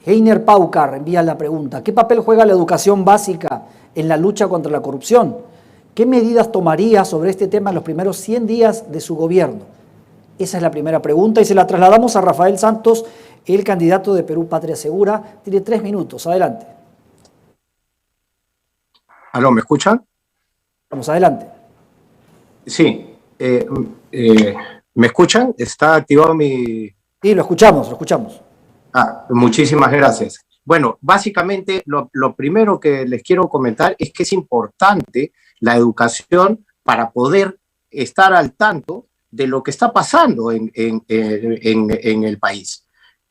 Heiner Paucar envía la pregunta. ¿Qué papel juega la educación básica en la lucha contra la corrupción? ¿Qué medidas tomaría sobre este tema en los primeros 100 días de su gobierno? Esa es la primera pregunta y se la trasladamos a Rafael Santos, el candidato de Perú Patria Segura. Tiene 3 minutos. Adelante. ¿Aló, me escuchan? Vamos, adelante. Sí. ¿Me escuchan? ¿Está activado mi...? Sí, lo escuchamos, lo escuchamos. Muchísimas gracias. Bueno, básicamente lo primero que les quiero comentar es que es importante la educación para poder estar al tanto de lo que está pasando en el país.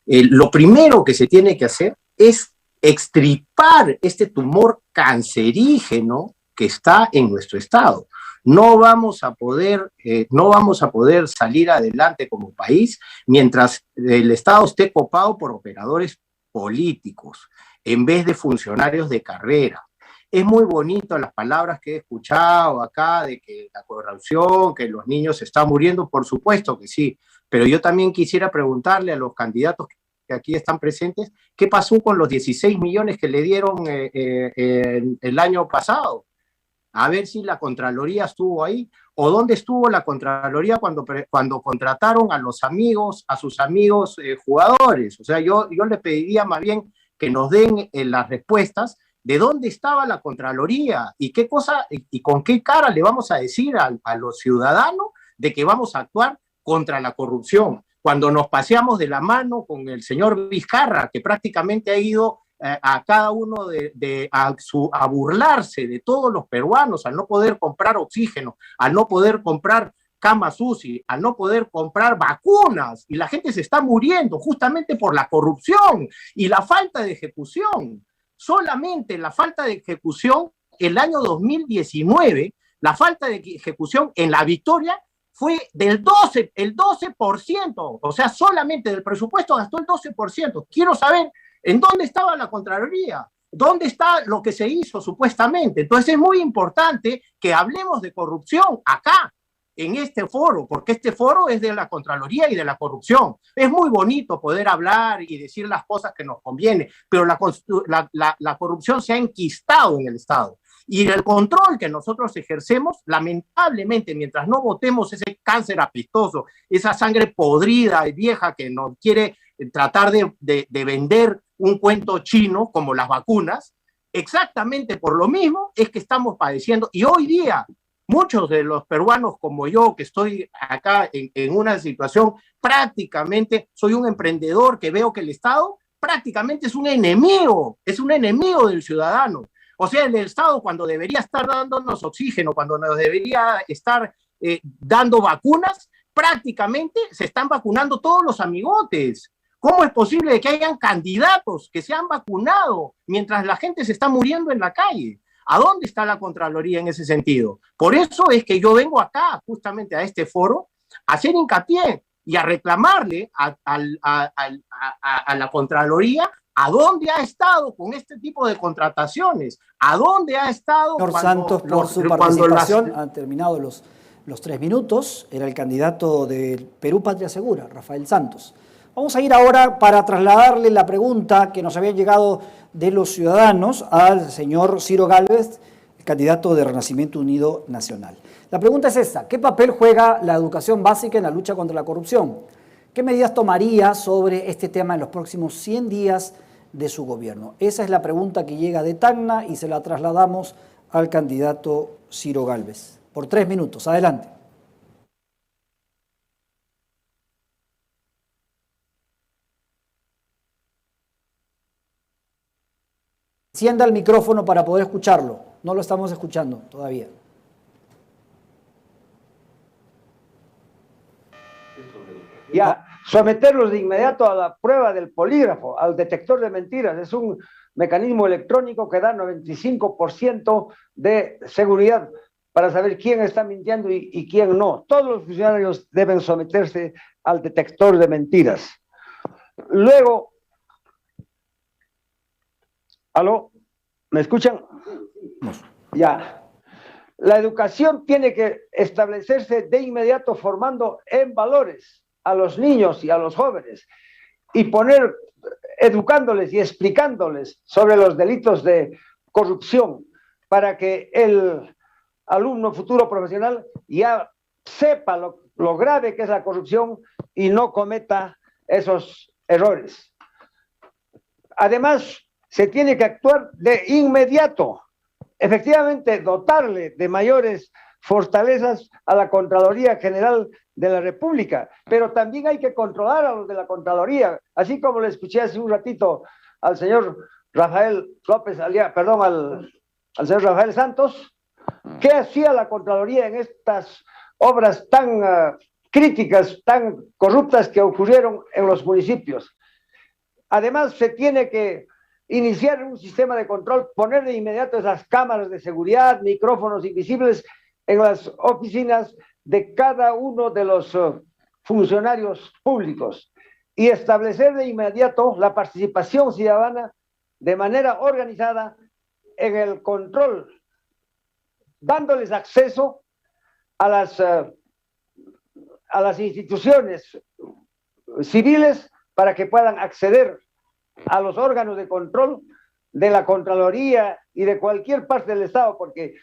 Lo primero que se tiene que hacer es extirpar este tumor cancerígeno que está en nuestro estado. No vamos a poder salir adelante como país mientras el Estado esté copado por operadores políticos en vez de funcionarios de carrera. Es muy bonito las palabras que he escuchado acá de que la corrupción, que los niños se están muriendo, por supuesto que sí, pero yo también quisiera preguntarle a los candidatos que aquí están presentes, ¿qué pasó con los 16 millones que le dieron el año pasado? A ver si la Contraloría estuvo ahí, o dónde estuvo la Contraloría cuando contrataron a sus amigos jugadores. O sea, yo le pediría más bien que nos den las respuestas de dónde estaba la Contraloría y qué cosa y con qué cara le vamos a decir a los ciudadanos de que vamos a actuar contra la corrupción, cuando nos paseamos de la mano con el señor Vizcarra, que prácticamente ha ido a cada uno a burlarse de todos los peruanos, al no poder comprar oxígeno, al no poder comprar camas UCI, al no poder comprar vacunas, y la gente se está muriendo justamente por la corrupción y la falta de ejecución. Solamente la falta de ejecución, el año 2019, la falta de ejecución en La Victoria fue del 12%, o sea, solamente del presupuesto gastó el 12%. Quiero saber en dónde estaba la Contraloría, dónde está lo que se hizo supuestamente. Entonces es muy importante que hablemos de corrupción acá, en este foro, porque este foro es de la Contraloría y de la corrupción. Es muy bonito poder hablar y decir las cosas que nos conviene, pero la corrupción se ha enquistado en el Estado. Y el control que nosotros ejercemos, lamentablemente, mientras no botemos ese cáncer apestoso, esa sangre podrida y vieja que nos quiere tratar de vender un cuento chino como las vacunas, exactamente por lo mismo es que estamos padeciendo. Y hoy día, muchos de los peruanos como yo, que estoy acá en una situación prácticamente, soy un emprendedor que veo que el Estado prácticamente es un enemigo del ciudadano. O sea, el Estado, cuando debería estar dándonos oxígeno, cuando nos debería estar dando vacunas, prácticamente se están vacunando todos los amigotes. ¿Cómo es posible que hayan candidatos que se han vacunado mientras la gente se está muriendo en la calle? ¿A dónde está la Contraloría en ese sentido? Por eso es que yo vengo acá, justamente a este foro, a hacer hincapié y a reclamarle a la Contraloría a dónde ha estado con este tipo de contrataciones, a dónde ha estado. Señor Santos, por su participación, han terminado los 3 minutos. Era el candidato del Perú Patria Segura, Rafael Santos. Vamos a ir ahora para trasladarle la pregunta que nos había llegado de los ciudadanos al señor Ciro Gálvez, el candidato de Renacimiento Unido Nacional. La pregunta es esta: ¿qué papel juega la educación básica en la lucha contra la corrupción? ¿Qué medidas tomaría sobre este tema en los próximos 100 días de su gobierno? Esa es la pregunta que llega de Tacna y se la trasladamos al candidato Ciro Gálvez. Por 3 minutos, adelante. Encienda el micrófono para poder escucharlo. No lo estamos escuchando todavía. Ya, someterlos de inmediato a la prueba del polígrafo, al detector de mentiras. Es un mecanismo electrónico que da 95% de seguridad para saber quién está mintiendo y quién no. Todos los funcionarios deben someterse al detector de mentiras. Luego, ¿aló? ¿Me escuchan? Ya. La educación tiene que establecerse de inmediato formando en valores a los niños y a los jóvenes y educándoles y explicándoles sobre los delitos de corrupción para que el alumno futuro profesional ya sepa lo grave que es la corrupción y no cometa esos errores. Además, se tiene que actuar de inmediato. Efectivamente, dotarle de mayores fortalezas a la Contraloría General de la República, pero también hay que controlar a los de la Contraloría, así como le escuché hace un ratito al señor Rafael López, al señor Rafael Santos. ¿Qué hacía la Contraloría en estas obras tan críticas, tan corruptas que ocurrieron en los municipios? Además, se tiene que iniciar un sistema de control, poner de inmediato esas cámaras de seguridad, micrófonos invisibles en las oficinas de cada uno de los funcionarios públicos y establecer de inmediato la participación ciudadana de manera organizada en el control, dándoles acceso a las instituciones civiles para que puedan acceder a los órganos de control de la Contraloría y de cualquier parte del Estado, porque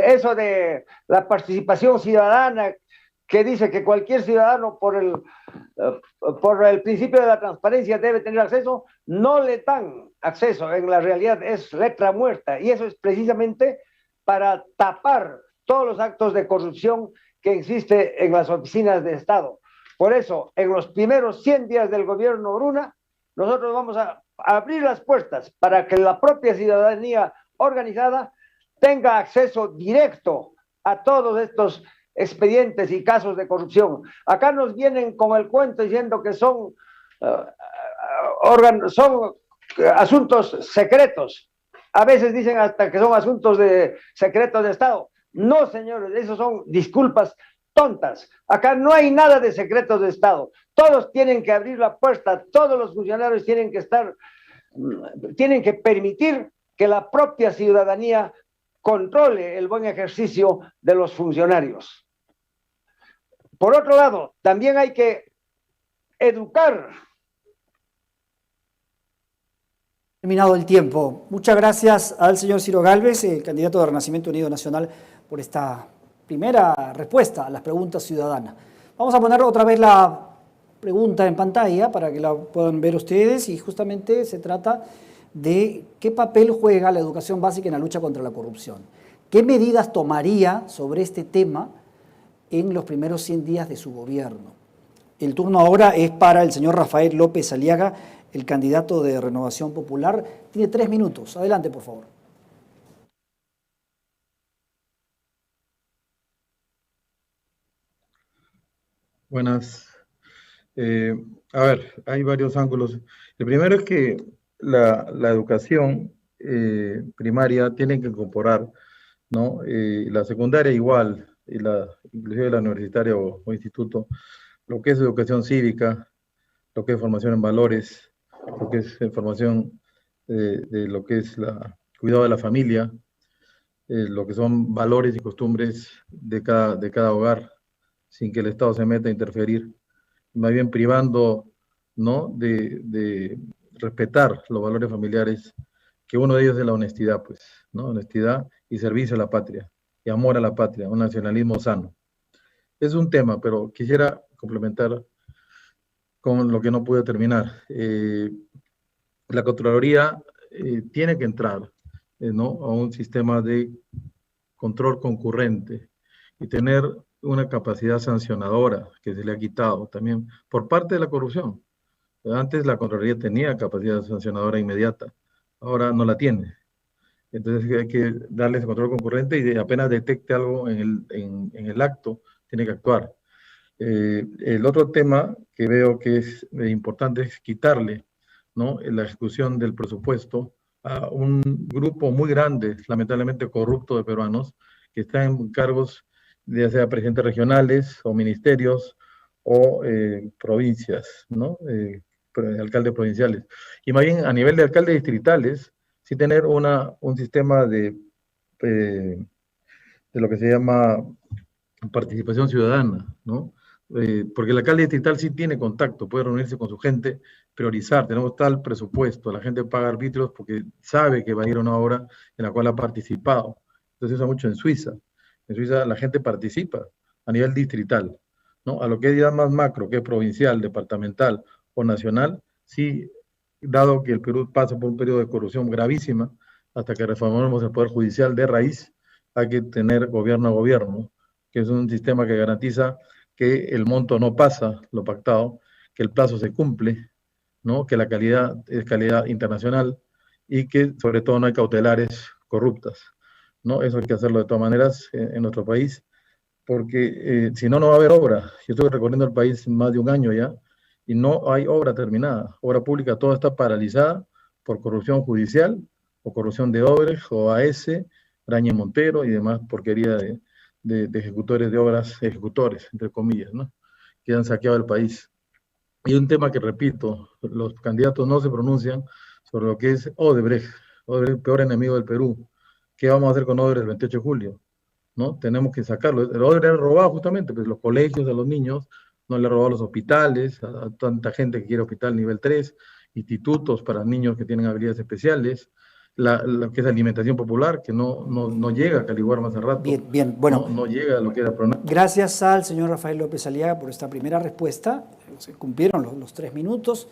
eso de la participación ciudadana que dice que cualquier ciudadano por el principio de la transparencia debe tener acceso, no le dan acceso. En la realidad es letra muerta y eso es precisamente para tapar todos los actos de corrupción que existe en las oficinas de Estado. Por eso, en los primeros 100 días del gobierno Bruna, nosotros vamos a abrir las puertas para que la propia ciudadanía organizada tenga acceso directo a todos estos expedientes y casos de corrupción. Acá nos vienen con el cuento diciendo que son asuntos secretos. A veces dicen hasta que son asuntos secretos de Estado. No, señores, esos son disculpas tontas. Acá no hay nada de secretos de Estado. Todos tienen que abrir la puerta, todos los funcionarios tienen que permitir que la propia ciudadanía controle el buen ejercicio de los funcionarios. Por otro lado, también hay que educar. Terminado el tiempo. Muchas gracias al señor Ciro Gálvez, el candidato de Renacimiento Unido Nacional, por esta primera respuesta a las preguntas ciudadanas. Vamos a poner otra vez la pregunta en pantalla para que la puedan ver ustedes, y justamente se trata de qué papel juega la educación básica en la lucha contra la corrupción. ¿Qué medidas tomaría sobre este tema en los primeros 100 días de su gobierno? El turno ahora es para el señor Rafael López Aliaga, el candidato de Renovación Popular. Tiene 3 minutos. Adelante, por favor. Buenas. A ver, hay varios ángulos. El primero es que la educación primaria tiene que incorporar, ¿no? La secundaria igual, y inclusive la universitaria o instituto, lo que es educación cívica, lo que es formación en valores, lo que es formación de lo que es cuidado de la familia, lo que son valores y costumbres de cada hogar, sin que el Estado se meta a interferir, más bien privando, ¿no?, de respetar los valores familiares, que uno de ellos es la honestidad, pues, ¿no? Honestidad y servicio a la patria, y amor a la patria, un nacionalismo sano. Es un tema, pero quisiera complementar con lo que no pude terminar. La Contraloría tiene que entrar, ¿no?, a un sistema de control concurrente y tener una capacidad sancionadora que se le ha quitado también por parte de la corrupción. Antes la Contraloría tenía capacidad sancionadora inmediata, ahora no la tiene. Entonces hay que darle ese control concurrente, y apenas detecte algo en el acto, tiene que actuar. El otro tema que veo que es importante es quitarle, ¿no?, la ejecución del presupuesto a un grupo muy grande, lamentablemente corrupto, de peruanos que están en cargos, ya sea presidentes regionales o ministerios o provincias, ¿no?, alcaldes provinciales. Y más bien a nivel de alcaldes distritales, sí tener un sistema de lo que se llama participación ciudadana, ¿no? Porque el alcalde distrital sí tiene contacto, puede reunirse con su gente, priorizar, tenemos tal presupuesto, la gente paga arbitrios porque sabe que va a ir a una obra en la cual ha participado. Entonces se usa mucho en Suiza. En Suiza la gente participa a nivel distrital, ¿no? A lo que es ya más macro, que es provincial, departamental o nacional, sí, dado que el Perú pasa por un periodo de corrupción gravísima, hasta que reformemos el Poder Judicial de raíz, hay que tener gobierno a gobierno, que es un sistema que garantiza que el monto no pasa lo pactado, que el plazo se cumple, ¿no?, que la calidad es calidad internacional, y que sobre todo no hay cautelares corruptas, ¿no? Eso hay que hacerlo de todas maneras en nuestro país, porque si no, no va a haber obra. Yo estoy recorriendo el país más de un año ya, y no hay obra terminada, obra pública, toda está paralizada por corrupción judicial, o corrupción de Odebrecht, o AS, Graña Montero y demás porquería de ejecutores de obras, ejecutores, entre comillas, ¿no?, que han saqueado el país. Y un tema que, repito, los candidatos no se pronuncian sobre lo que es Odebrecht, el peor enemigo del Perú. ¿Qué vamos a hacer con Odebrecht el 28 de julio? ¿No? Tenemos que sacarlo. El Odebrecht era robado justamente, pues, los colegios a los niños, no le ha robado los hospitales, a tanta gente que quiere hospital nivel 3, institutos para niños que tienen habilidades especiales, lo que es alimentación popular, que no llega a Caliguar más rato. Bien, bueno. No llega a lo que era PRONAF. Gracias al señor Rafael López Aliaga por esta primera respuesta. Se cumplieron los 3 minutos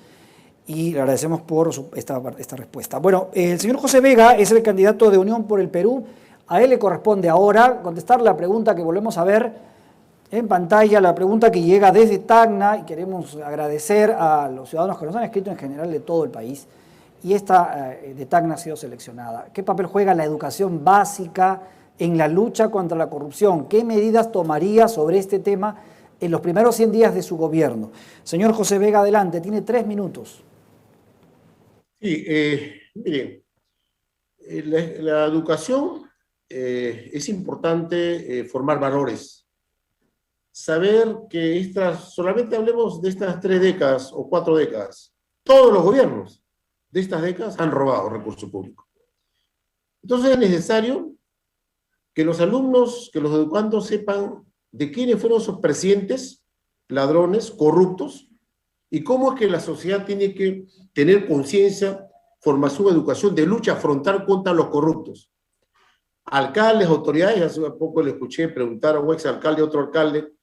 y le agradecemos por esta respuesta. Bueno, el señor José Vega es el candidato de Unión por el Perú. A él le corresponde ahora contestar la pregunta que volvemos a ver en pantalla, la pregunta que llega desde Tacna, y queremos agradecer a los ciudadanos que nos han escrito en general de todo el país. Y esta de Tacna ha sido seleccionada. ¿Qué papel juega la educación básica en la lucha contra la corrupción? ¿Qué medidas tomaría sobre este tema en los primeros 100 días de su gobierno? Señor José Vega, adelante, tiene 3 minutos. Sí, miren, la educación es importante formar valores. Saber que solamente hablemos de estas 3 décadas o 4 décadas, todos los gobiernos de estas décadas han robado recursos públicos. Entonces es necesario que los alumnos, que los educandos sepan de quiénes fueron esos presidentes, ladrones, corruptos, y cómo es que la sociedad tiene que tener conciencia, formación, educación de lucha frontal contra los corruptos. Alcaldes, autoridades, hace poco le escuché preguntar a un exalcalde, a otro alcalde,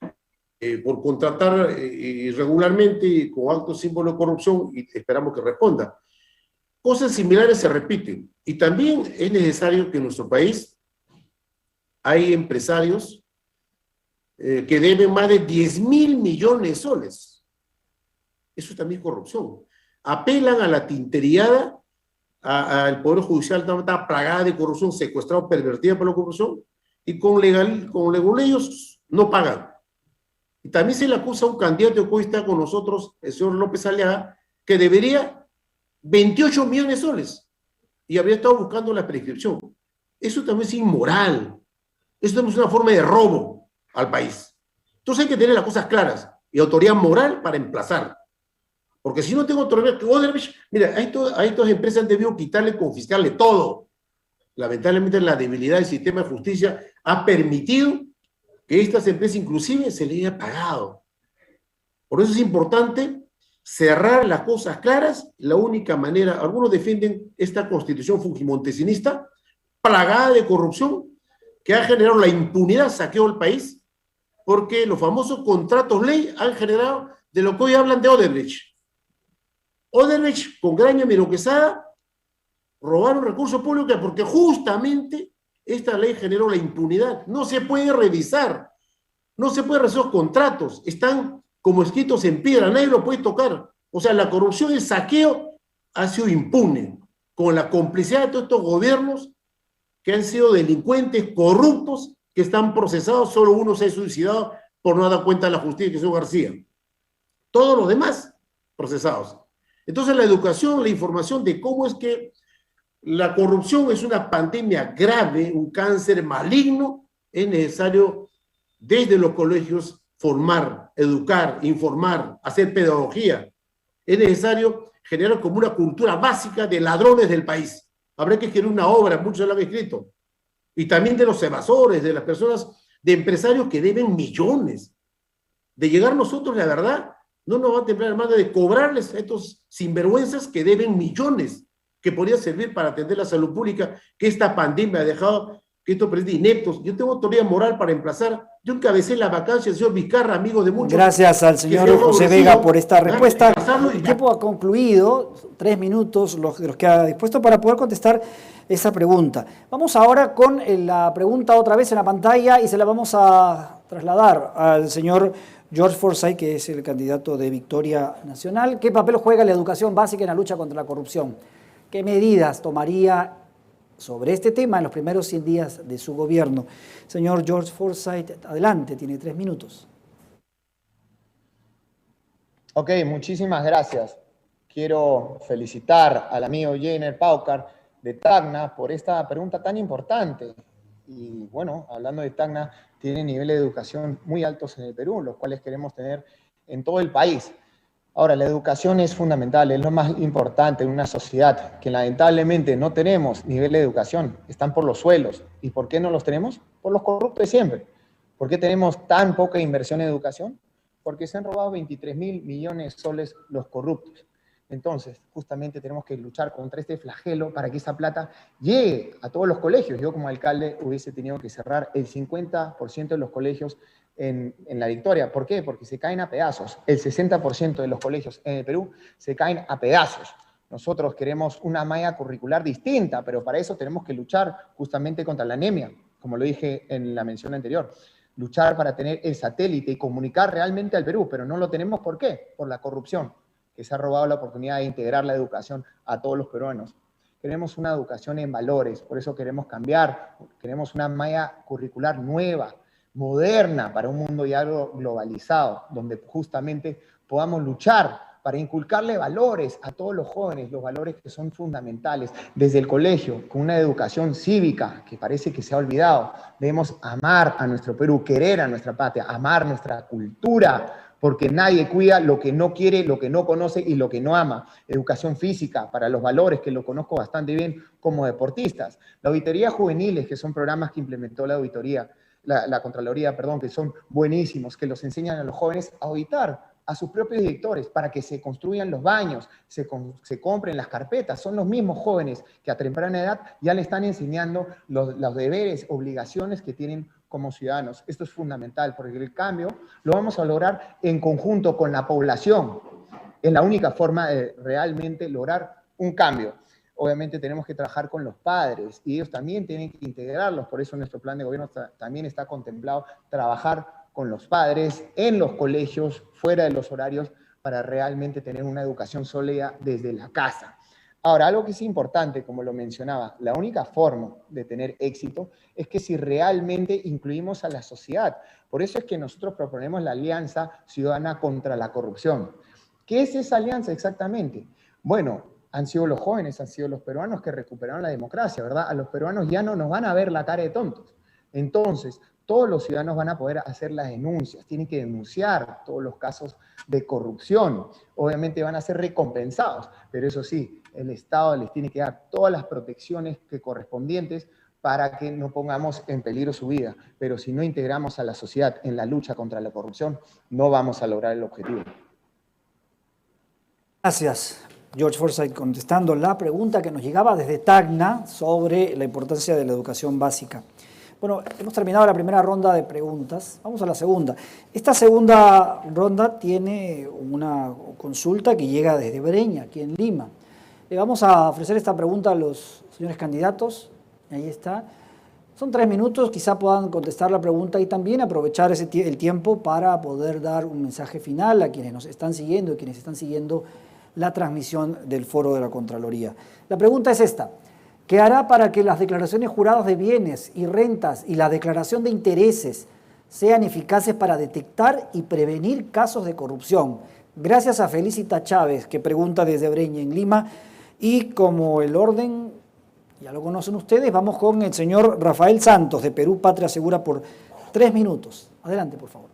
por contratar irregularmente y con alto símbolo de corrupción, y esperamos que responda. Cosas similares se repiten. Y también es necesario que en nuestro país hay empresarios que deben más de 10.000 millones de soles. Eso también es corrupción. Apelan a la tinteriada, al Poder Judicial está plagada de corrupción, secuestrado, pervertida por la corrupción, y con leguleyos no pagan. Y también se le acusa a un candidato que hoy está con nosotros, el señor López Aliaga, que debería 28 millones de soles, y habría estado buscando la prescripción. Eso también es inmoral. Eso también es una forma de robo al país. Entonces hay que tener las cosas claras y autoridad moral para emplazar. Porque si no tengo autoridad, mira, a estas empresas han debido quitarle, confiscarle todo. Lamentablemente la debilidad del sistema de justicia ha permitido que estas empresas inclusive se les haya pagado. Por eso es importante cerrar las cosas claras. La única manera, algunos defienden esta constitución fujimontesinista, plagada de corrupción, que ha generado la impunidad, saqueo al país, porque los famosos contratos ley han generado de lo que hoy hablan de Odebrecht. Odebrecht, con Graña Miró Quesada, robaron recursos públicos porque justamente esta ley generó la impunidad. No se puede revisar, no se puede revisar los contratos, están como escritos en piedra, nadie lo puede tocar. O sea, la corrupción y el saqueo ha sido impune, con la complicidad de todos estos gobiernos que han sido delincuentes, corruptos, que están procesados. Solo uno se ha suicidado por no dar cuenta de la justicia, que es el señor García. Todos los demás procesados. Entonces la educación, la información de cómo es que la corrupción es una pandemia grave, un cáncer maligno, es necesario desde los colegios formar, educar, informar, hacer pedagogía. Es necesario generar como una cultura básica de ladrones del país. Habrá que escribir una obra, muchos lo han escrito. Y también de los evasores, de las personas, de empresarios que deben millones. De llegar nosotros, la verdad, no nos va a temblar la mano de cobrarles a estos sinvergüenzas que deben millones, que podría servir para atender la salud pública, que esta pandemia ha dejado que estos presidentes ineptos. Yo tengo autoridad moral para emplazar. Yo encabecé la vacancia del señor Vizcarra, amigo de muchos. Gracias al señor José Vega por esta respuesta. El tiempo ha concluido, 3 minutos de los que ha dispuesto para poder contestar esa pregunta. Vamos ahora con la pregunta otra vez en la pantalla y se la vamos a trasladar al señor George Forsyth, que es el candidato de Victoria Nacional. ¿Qué papel juega la educación básica en la lucha contra la corrupción? ¿Qué medidas tomaría sobre este tema en los primeros 100 días de su gobierno? Señor George Forsyth, adelante, tiene 3 minutos. Ok, muchísimas gracias. Quiero felicitar al amigo Jenner Paucar de Tacna por esta pregunta tan importante. Y bueno, hablando de Tacna, tiene niveles de educación muy altos en el Perú, los cuales queremos tener en todo el país. Ahora, la educación es fundamental, es lo más importante en una sociedad que lamentablemente no tenemos nivel de educación, están por los suelos. ¿Y por qué no los tenemos? Por los corruptos de siempre. ¿Por qué tenemos tan poca inversión en educación? Porque se han robado 23.000 millones de soles los corruptos. Entonces, justamente tenemos que luchar contra este flagelo para que esa plata llegue a todos los colegios. Yo como alcalde hubiese tenido que cerrar el 50% de los colegios en la Victoria. ¿Por qué? Porque se caen a pedazos. El 60% de los colegios en el Perú se caen a pedazos. Nosotros queremos una malla curricular distinta, pero para eso tenemos que luchar justamente contra la anemia, como lo dije en la mención anterior. Luchar para tener el satélite y comunicar realmente al Perú, pero no lo tenemos. ¿Por qué? Por la corrupción, que se ha robado la oportunidad de integrar la educación a todos los peruanos. Queremos una educación en valores, por eso queremos cambiar, queremos una malla curricular nueva, moderna, para un mundo ya globalizado, donde justamente podamos luchar para inculcarle valores a todos los jóvenes, los valores que son fundamentales, desde el colegio, con una educación cívica que parece que se ha olvidado. Debemos amar a nuestro Perú, querer a nuestra patria, amar nuestra cultura, porque nadie cuida lo que no quiere, lo que no conoce y lo que no ama. Educación física para los valores, que lo conozco bastante bien como deportistas. La auditoría juveniles, que son programas que implementó la auditoría. la Contraloría, perdón, que son buenísimos, que los enseñan a los jóvenes a auditar a sus propios directores para que se construyan los baños, se compren las carpetas. Son los mismos jóvenes que a temprana edad ya le están enseñando los deberes, obligaciones que tienen como ciudadanos. Esto es fundamental, porque el cambio lo vamos a lograr en conjunto con la población. Es la única forma de realmente lograr un cambio. Obviamente tenemos que trabajar con los padres y ellos también tienen que integrarlos. Por eso nuestro plan de gobierno también está contemplado trabajar con los padres en los colegios, fuera de los horarios, para realmente tener una educación sólida desde la casa. Ahora, algo que es importante, como lo mencionaba, la única forma de tener éxito es que si realmente incluimos a la sociedad. Por eso es que nosotros proponemos la Alianza Ciudadana contra la Corrupción. ¿Qué es esa alianza exactamente? Bueno, han sido los jóvenes, han sido los peruanos que recuperaron la democracia, ¿verdad? A los peruanos ya no nos van a ver la cara de tontos. Entonces, todos los ciudadanos van a poder hacer las denuncias, tienen que denunciar todos los casos de corrupción. Obviamente van a ser recompensados, pero eso sí, el Estado les tiene que dar todas las protecciones correspondientes para que no pongamos en peligro su vida. Pero si no integramos a la sociedad en la lucha contra la corrupción, no vamos a lograr el objetivo. Gracias, George Forsyth, contestando la pregunta que nos llegaba desde Tacna sobre la importancia de la educación básica. Bueno, hemos terminado la primera ronda de preguntas. Vamos a la segunda. Esta segunda ronda tiene una consulta que llega desde Breña, aquí en Lima. Le vamos a ofrecer esta pregunta a los señores candidatos. Ahí está. Son 3 minutos, quizá puedan contestar la pregunta y también aprovechar el tiempo para poder dar un mensaje final a quienes nos están siguiendo y quienes están siguiendo la transmisión del Foro de la Contraloría. La pregunta es esta. ¿Qué hará para que las declaraciones juradas de bienes y rentas y la declaración de intereses sean eficaces para detectar y prevenir casos de corrupción? Gracias a Felicita Chávez, que pregunta desde Breña, en Lima. Y como el orden, ya lo conocen ustedes, vamos con el señor Rafael Santos, de Perú Patria Segura, por 3 minutos. Adelante, por favor.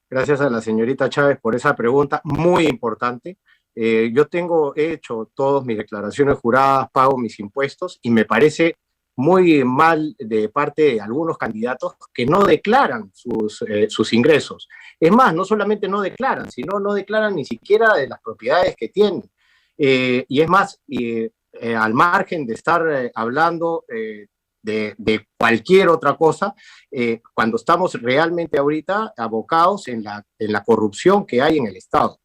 Gracias a la señorita Chávez por esa pregunta muy importante. Yo he hecho todas mis declaraciones juradas, pago mis impuestos y me parece muy mal de parte de algunos candidatos que no declaran sus ingresos. Es más, no solamente no declaran, sino no declaran ni siquiera de las propiedades que tienen. Y es más, al margen de estar hablando de cualquier otra cosa, cuando estamos realmente ahorita abocados en la corrupción que hay en el Estado.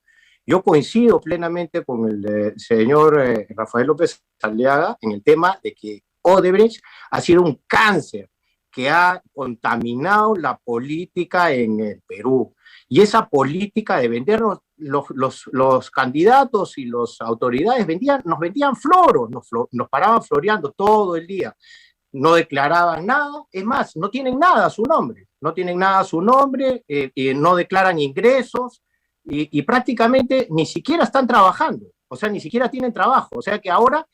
Yo coincido plenamente con el señor Rafael López Aliaga en el tema de que Odebrecht ha sido un cáncer que ha contaminado la política en el Perú. Y esa política de vendernos, los candidatos y las autoridades nos vendían floros, nos paraban floreando todo el día. No declaraban nada, es más, no tienen nada a su nombre, no declaran ingresos, y prácticamente ni siquiera están trabajando, o sea, ni siquiera tienen trabajo. O sea que ahora,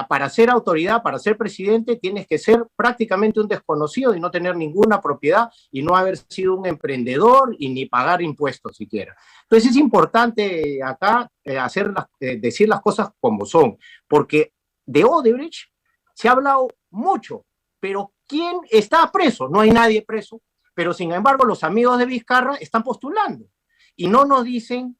para ser autoridad, para ser presidente, tienes que ser prácticamente un desconocido y no tener ninguna propiedad y no haber sido un emprendedor y ni pagar impuestos siquiera. Entonces es importante acá decir las cosas como son, porque de Odebrecht se ha hablado mucho, pero ¿quién está preso? No hay nadie preso, pero sin embargo los amigos de Vizcarra están postulando. Y no nos dicen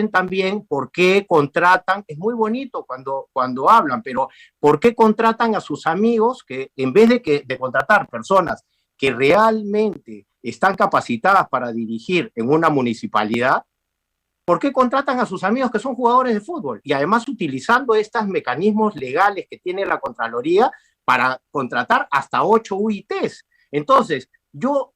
también por qué contratan. Es muy bonito cuando hablan, pero ¿por qué contratan a sus amigos que en vez de contratar personas que realmente están capacitadas para dirigir en una municipalidad, ¿por qué contratan a sus amigos que son jugadores de fútbol? Y además utilizando estos mecanismos legales que tiene la Contraloría para contratar hasta 8 UITs. Entonces, yo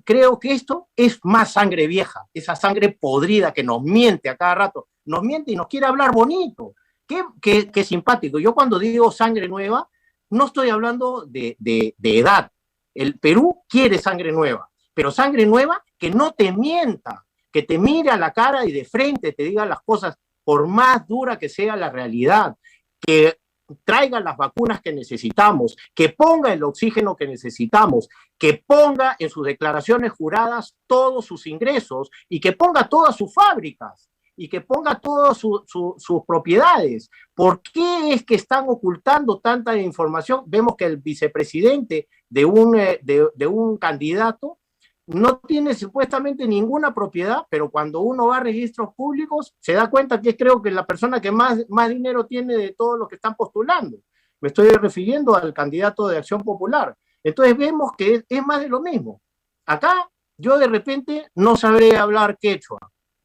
creo que esto es más sangre vieja, esa sangre podrida que nos miente a cada rato, nos miente y nos quiere hablar bonito. Qué simpático. Yo cuando digo sangre nueva, no estoy hablando de edad. El Perú quiere sangre nueva, pero sangre nueva que no te mienta, que te mire a la cara y de frente te diga las cosas, por más dura que sea la realidad, que traiga las vacunas que necesitamos, que ponga el oxígeno que necesitamos, que ponga en sus declaraciones juradas todos sus ingresos y que ponga todas sus fábricas. y que ponga todas sus propiedades. ¿Por qué es que están ocultando tanta información? Vemos que el vicepresidente de un candidato no tiene supuestamente ninguna propiedad, pero cuando uno va a registros públicos se da cuenta que es, creo que la persona que más dinero tiene de todos los que están postulando. Me estoy refiriendo al candidato de Acción Popular. Entonces vemos que es más de lo mismo. Acá yo de repente no sabré hablar quechua,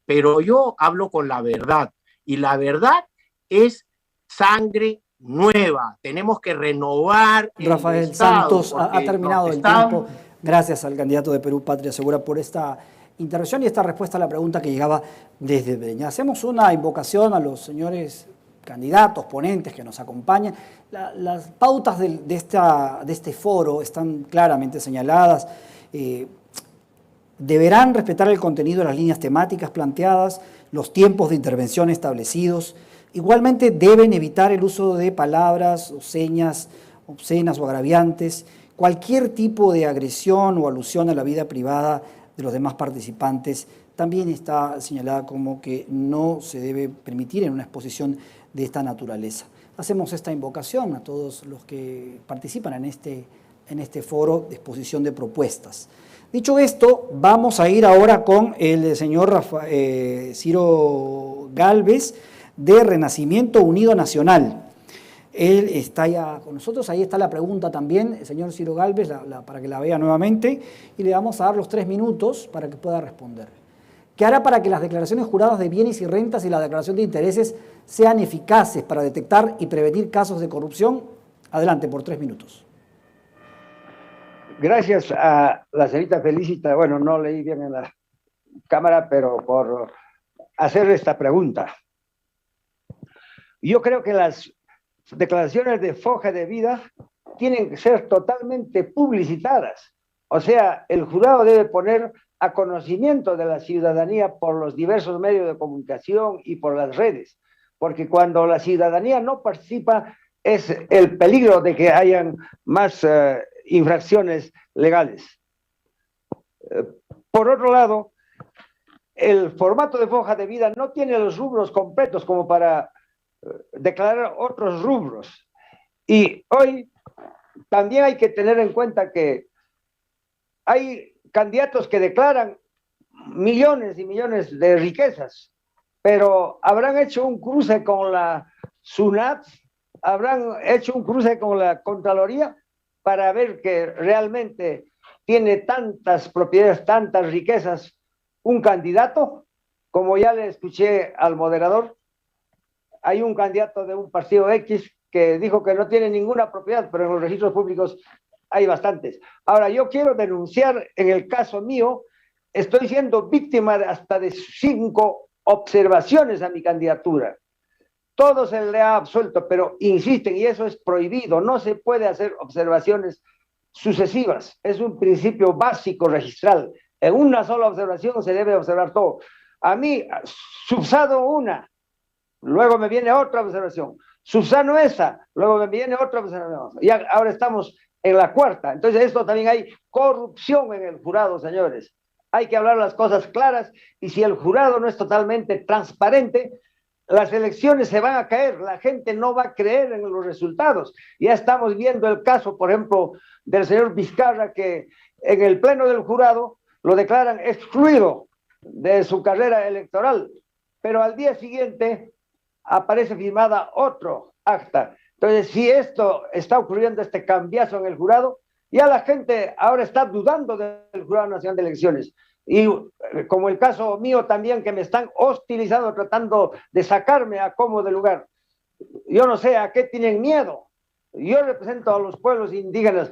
pero yo hablo con la verdad. Y la verdad es sangre nueva. Tenemos que renovar el Rafael Estado, Santos, ha terminado el tiempo. Gracias al candidato de Perú, Patria Segura, por esta intervención y esta respuesta a la pregunta que llegaba desde Breña. Hacemos una invocación a los señores candidatos, ponentes que nos acompañan. Las pautas de este foro están claramente señaladas. Deberán respetar el contenido de las líneas temáticas planteadas, los tiempos de intervención establecidos. Igualmente deben evitar el uso de palabras o señas obscenas o agraviantes, cualquier tipo de agresión o alusión a la vida privada de los demás participantes. También está señalada como que no se debe permitir en una exposición de esta naturaleza. Hacemos esta invocación a todos los que participan en este foro de exposición de propuestas. Dicho esto, vamos a ir ahora con el señor Ciro Gálvez de Renacimiento Unido Nacional. Él está ya con nosotros, ahí está la pregunta también, el señor Ciro Gálvez, para que la vea nuevamente, y le vamos a dar los 3 minutos para que pueda responder. ¿Qué hará para que las declaraciones juradas de bienes y rentas y la declaración de intereses sean eficaces para detectar y prevenir casos de corrupción? Adelante, por 3 minutos. Gracias a la señorita Felicita, bueno, no leí bien en la cámara, pero por hacer esta pregunta. Yo creo que las declaraciones de foja de vida tienen que ser totalmente publicitadas. O sea, el jurado debe poner a conocimiento de la ciudadanía por los diversos medios de comunicación y por las redes, porque cuando la ciudadanía no participa es el peligro de que hayan más infracciones legales. Por otro lado, el formato de foja de vida no tiene los rubros completos como para declarar otros rubros. Y hoy también hay que tener en cuenta que hay candidatos que declaran millones y millones de riquezas, pero habrán hecho un cruce con la SUNAT, habrán hecho un cruce con la Contraloría para ver que realmente tiene tantas propiedades, tantas riquezas un candidato. Como ya le escuché al moderador, hay un candidato de un partido X que dijo que no tiene ninguna propiedad, pero en los registros públicos hay bastantes. Ahora, yo quiero denunciar, en el caso mío, estoy siendo víctima hasta de 5 observaciones a mi candidatura. Todo se le ha absuelto, pero insisten, y eso es prohibido, no se puede hacer observaciones sucesivas, es un principio básico registral. En una sola observación se debe observar todo. A mí, subsano una, luego me viene otra observación, subsano esa, luego me viene otra observación, y ahora estamos en la 4ª. Entonces esto también hay corrupción en el jurado, señores. Hay que hablar las cosas claras, y si el jurado no es totalmente transparente, las elecciones se van a caer, la gente no va a creer en los resultados. Ya estamos viendo el caso, por ejemplo, del señor Vizcarra, que en el pleno del jurado lo declaran excluido de su carrera electoral, pero al día siguiente aparece firmada otro acta. Entonces, si esto está ocurriendo, este cambiazo en el jurado, ya la gente ahora está dudando del Jurado Nacional de Elecciones. Y como el caso mío también, que me están hostilizando, tratando de sacarme a como de lugar. Yo no sé a qué tienen miedo. Yo represento a los pueblos indígenas.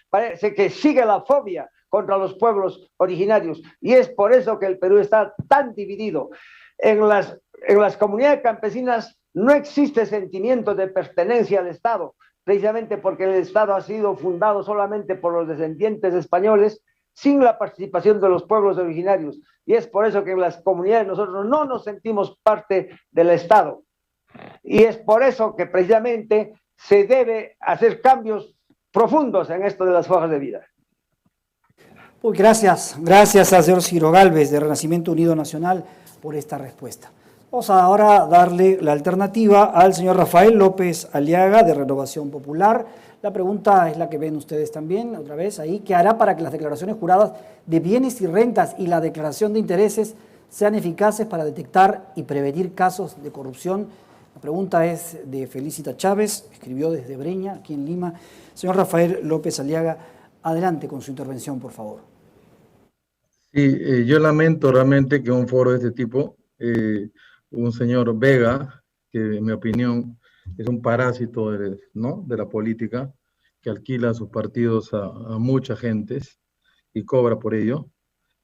Parece que sigue la fobia contra los pueblos originarios. Y es por eso que el Perú está tan dividido. En las comunidades campesinas no existe sentimiento de pertenencia al Estado, precisamente porque el Estado ha sido fundado solamente por los descendientes españoles, sin la participación de los pueblos originarios. Y es por eso que en las comunidades nosotros no nos sentimos parte del Estado. Y es por eso que precisamente se debe hacer cambios profundos en esto de las fojas de vida. Pues gracias al señor Ciro Gálvez de Renacimiento Unido Nacional por esta respuesta. Vamos a ahora darle la alternativa al señor Rafael López Aliaga de Renovación Popular. La pregunta es la que ven ustedes también, otra vez ahí. ¿Qué hará para que las declaraciones juradas de bienes y rentas y la declaración de intereses sean eficaces para detectar y prevenir casos de corrupción? La pregunta es de Felicita Chávez, escribió desde Breña, aquí en Lima. Señor Rafael López Aliaga, adelante con su intervención, por favor. Sí, yo lamento realmente que un foro de este tipo, un señor Vega, que en mi opinión es un parásito ¿no?, de la política, que alquila sus partidos a mucha gente y cobra por ello,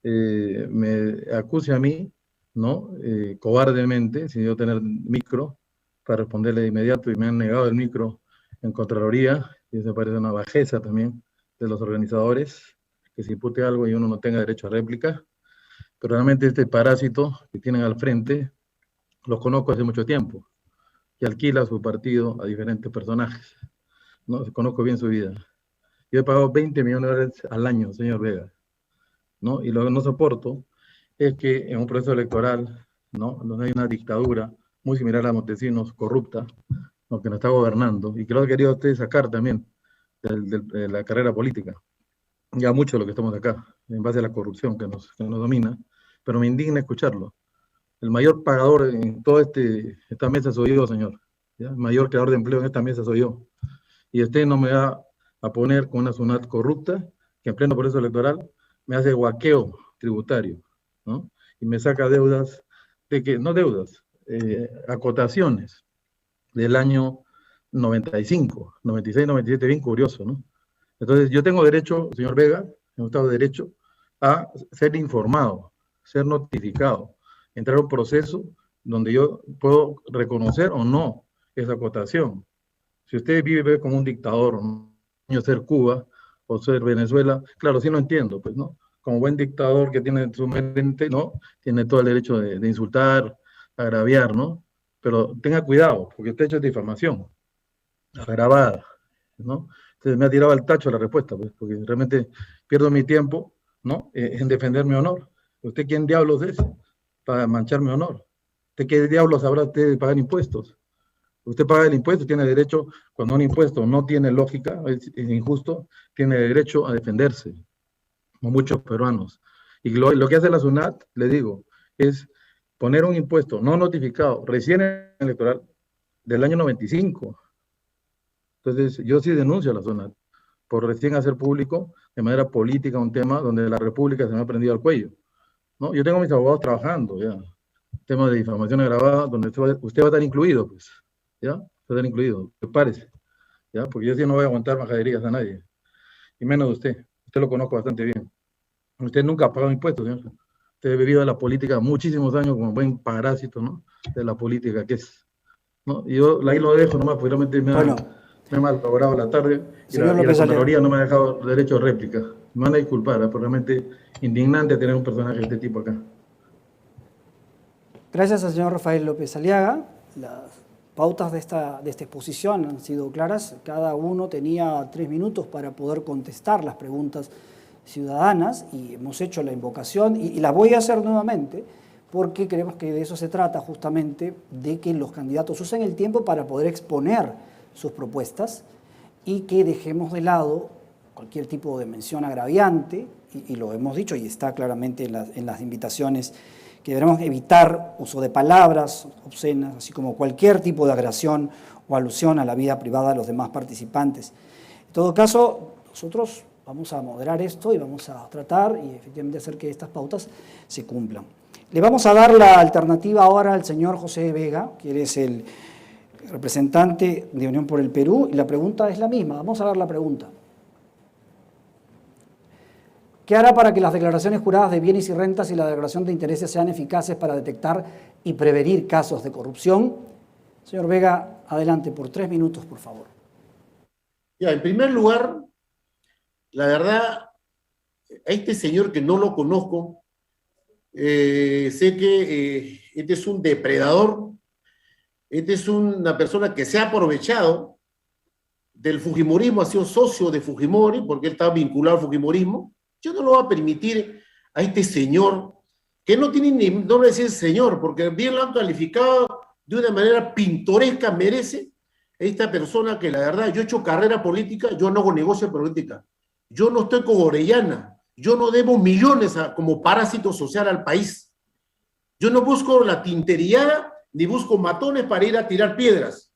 me acuse a mí, ¿no?, cobardemente, sin yo tener micro para responderle de inmediato, y me han negado el micro en Contraloría, y eso me parece una bajeza también de los organizadores, que se impute algo y uno no tenga derecho a réplica. Pero realmente este parásito que tienen al frente, los conozco hace mucho tiempo, y alquila su partido a diferentes personajes, ¿no? Conozco bien su vida. Yo he pagado 20 millones de dólares al año, señor Vega, ¿no? Y lo que no soporto es que en un proceso electoral, ¿no?, donde hay una dictadura muy similar a Montesinos, corrupta, ¿no?, que nos está gobernando, y que lo ha querido usted sacar también de la carrera política. Ya mucho de lo que estamos acá, en base a la corrupción que nos domina, pero me indigna escucharlo. El mayor pagador en toda esta mesa soy yo, señor. ¿Ya? El mayor creador de empleo en esta mesa soy yo. Y usted no me va a poner con una SUNAT corrupta, que en pleno proceso electoral me hace guaqueo tributario, ¿no? Y me saca deudas, no deudas, acotaciones del año 95, 96, 97, bien curioso, ¿no? Entonces, yo tengo derecho, señor Vega, en un Estado de Derecho, a ser informado, ser notificado, entrar a un proceso donde yo puedo reconocer o no esa acotación. Si usted vive como un dictador, no ser Cuba o ser Venezuela, claro, sí lo entiendo, pues, ¿no? Como buen dictador que tiene su mente, ¿no?, tiene todo el derecho de insultar, agraviar, ¿no? Pero tenga cuidado, porque usted ha hecho difamación agravada, ¿no? Entonces me ha tirado al tacho la respuesta, pues, porque realmente pierdo mi tiempo, ¿no?, en defender mi honor. ¿Usted quién diablos es para manchar mi honor? ¿Usted qué diablos sabrá usted de pagar impuestos? Usted paga el impuesto, tiene derecho, cuando un impuesto no tiene lógica, es injusto, tiene derecho a defenderse, como muchos peruanos. Y lo que hace la SUNAT, le digo, es poner un impuesto no notificado, recién electoral, del año 95. Entonces, yo sí denuncio a la SUNAT por recién hacer público de manera política un tema donde la República se me ha prendido al cuello, ¿no? Yo tengo a mis abogados trabajando, ya, temas de difamación agravada, donde usted va a estar incluido, pues, ¿ya? Va a estar incluido, prepárese, ¿ya? Porque yo sí no voy a aguantar majaderías a nadie, y menos de usted. Usted lo conozco bastante bien. Usted nunca ha pagado impuestos, señor. Usted ha vivido de la política muchísimos años como buen parásito, ¿no?, de la política que es, ¿no? Y yo ahí lo dejo nomás, porque realmente me ha malogrado la tarde, y la Contraloría no me ha dejado derecho a réplica. Me van a disculpar, pero realmente indignante tener un personaje de este tipo acá. Gracias al señor Rafael López Aliaga. Las pautas de esta exposición han sido claras. Cada uno tenía 3 minutos para poder contestar las preguntas ciudadanas, y hemos hecho la invocación, y la voy a hacer nuevamente, porque creemos que de eso se trata, justamente, de que los candidatos usen el tiempo para poder exponer sus propuestas, y que dejemos de lado cualquier tipo de mención agraviante, y lo hemos dicho y está claramente en las invitaciones, que deberemos evitar uso de palabras obscenas, así como cualquier tipo de agresión o alusión a la vida privada de los demás participantes. En todo caso, nosotros vamos a moderar esto y vamos a tratar y efectivamente hacer que estas pautas se cumplan. Le vamos a dar la alternativa ahora al señor José Vega, que es el representante de Unión por el Perú, y la pregunta es la misma. Vamos a ver la pregunta. ¿Qué hará para que las declaraciones juradas de bienes y rentas y la declaración de intereses sean eficaces para detectar y prevenir casos de corrupción? Señor Vega, adelante por 3 minutos, por favor. Ya, en primer lugar, la verdad, a este señor que no lo conozco, sé que este es un depredador, este es una persona que se ha aprovechado del fujimorismo, ha sido socio de Fujimori, porque él está vinculado al fujimorismo, Yo no lo voy a permitir a este señor, que no tiene ni nombre de decir señor, porque bien lo han calificado de una manera pintoresca, merece esta persona que la verdad, yo he hecho carrera política, yo no hago negocio de política, yo no estoy con Orellana, yo no debo millones como parásito social al país, yo no busco la tinteriada, ni busco matones para ir a tirar piedras.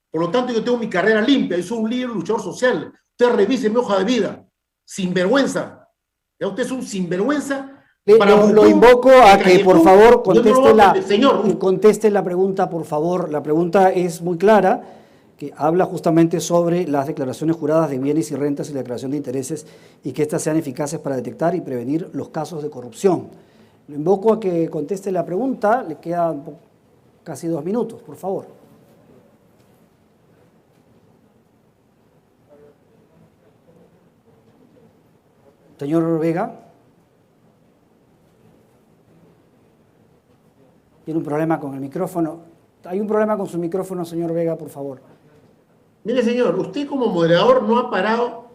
Por lo tanto, yo tengo mi carrera limpia, yo soy un líder luchador social. Usted revise mi hoja de vida. Sinvergüenza. Ya usted es un sinvergüenza. Lo invoco a que, por favor, señor, conteste la pregunta, por favor. La pregunta es muy clara, que habla justamente sobre las declaraciones juradas de bienes y rentas y la declaración de intereses y que éstas sean eficaces para detectar y prevenir los casos de corrupción. Lo invoco a que conteste la pregunta. Le quedan casi 2 minutos, por favor. Señor Vega. Tiene un problema con el micrófono. Hay un problema con su micrófono, señor Vega, por favor. Mire, señor, usted como moderador no ha parado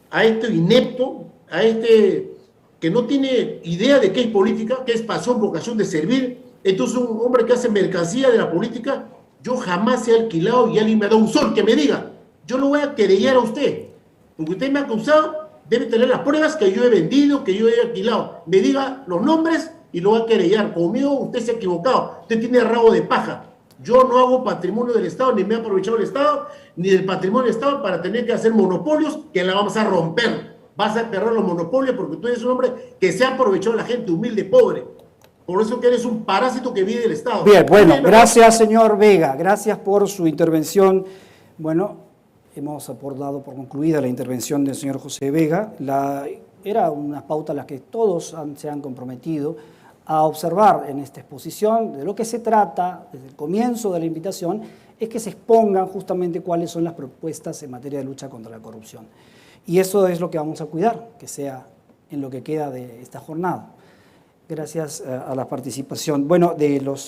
a este inepto, a este que no tiene idea de qué es política, qué es pasión, vocación de servir. Entonces, un hombre que hace mercancía de la política, yo jamás he alquilado y alguien me ha dado un sol que me diga. Yo lo voy a querellar a usted, porque usted me ha acusado, debe tener las pruebas que yo he vendido, que yo he alquilado. Me diga los nombres y lo va a querellar. Conmigo usted se ha equivocado, usted tiene rabo de paja. Yo no hago patrimonio del Estado, ni me he aprovechado del Estado, ni del patrimonio del Estado para tener que hacer monopolios que la vamos a romper. Vas a perder los monopolios porque tú eres un hombre que se ha aprovechado de la gente humilde, pobre. Por eso que eres un parásito que vive del Estado. Bien, bueno, gracias, señor Vega. Gracias por su intervención. Bueno, hemos dado por concluida la intervención del señor José Vega. Era una pauta a la que todos se han comprometido a observar en esta exposición. De lo que se trata, desde el comienzo de la invitación, es que se expongan justamente cuáles son las propuestas en materia de lucha contra la corrupción. Y eso es lo que vamos a cuidar, que sea en lo que queda de esta jornada. Gracias a la participación, bueno,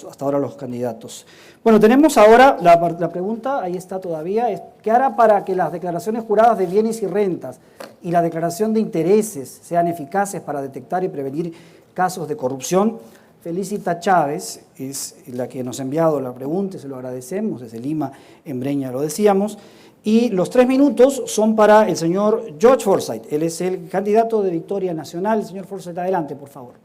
hasta ahora los candidatos. Bueno, tenemos ahora la pregunta, ahí está todavía, ¿qué hará para que las declaraciones juradas de bienes y rentas y la declaración de intereses sean eficaces para detectar y prevenir casos de corrupción? Felicita Chávez es la que nos ha enviado la pregunta, se lo agradecemos, desde Lima, en Breña lo decíamos. Y los 3 minutos son para el señor George Forsyth, él es el candidato de Victoria Nacional. Señor Forsyth, adelante, por favor.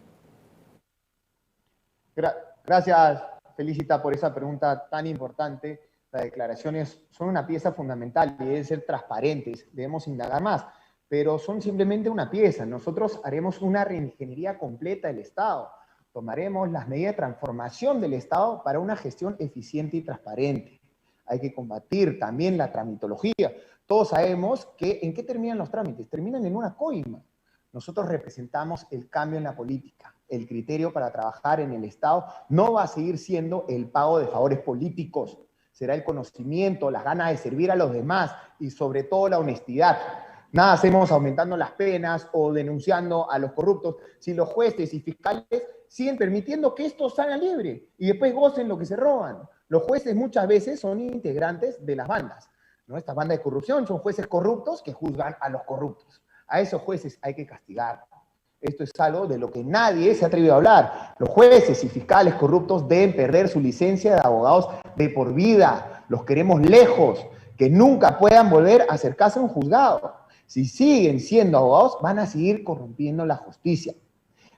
Gracias, Felicita, por esa pregunta tan importante. Las declaraciones son una pieza fundamental y deben ser transparentes, debemos indagar más, pero son simplemente una pieza. Nosotros haremos una reingeniería completa del Estado, tomaremos las medidas de transformación del Estado para una gestión eficiente y transparente. Hay que combatir también la tramitología. Todos sabemos que ¿en qué terminan los trámites? Terminan en una coima. Nosotros representamos el cambio en la política. El criterio para trabajar en el Estado no va a seguir siendo el pago de favores políticos. Será el conocimiento, las ganas de servir a los demás y sobre todo la honestidad. Nada hacemos aumentando las penas o denunciando a los corruptos si los jueces y fiscales siguen permitiendo que estos salgan libres y después gocen lo que se roban. Los jueces muchas veces son integrantes de las bandas, ¿no? Estas bandas de corrupción son jueces corruptos que juzgan a los corruptos. A esos jueces hay que castigar. Esto es algo de lo que nadie se ha atrevido a hablar. Los jueces y fiscales corruptos deben perder su licencia de abogados de por vida. Los queremos lejos, que nunca puedan volver a acercarse a un juzgado. Si siguen siendo abogados, van a seguir corrompiendo la justicia.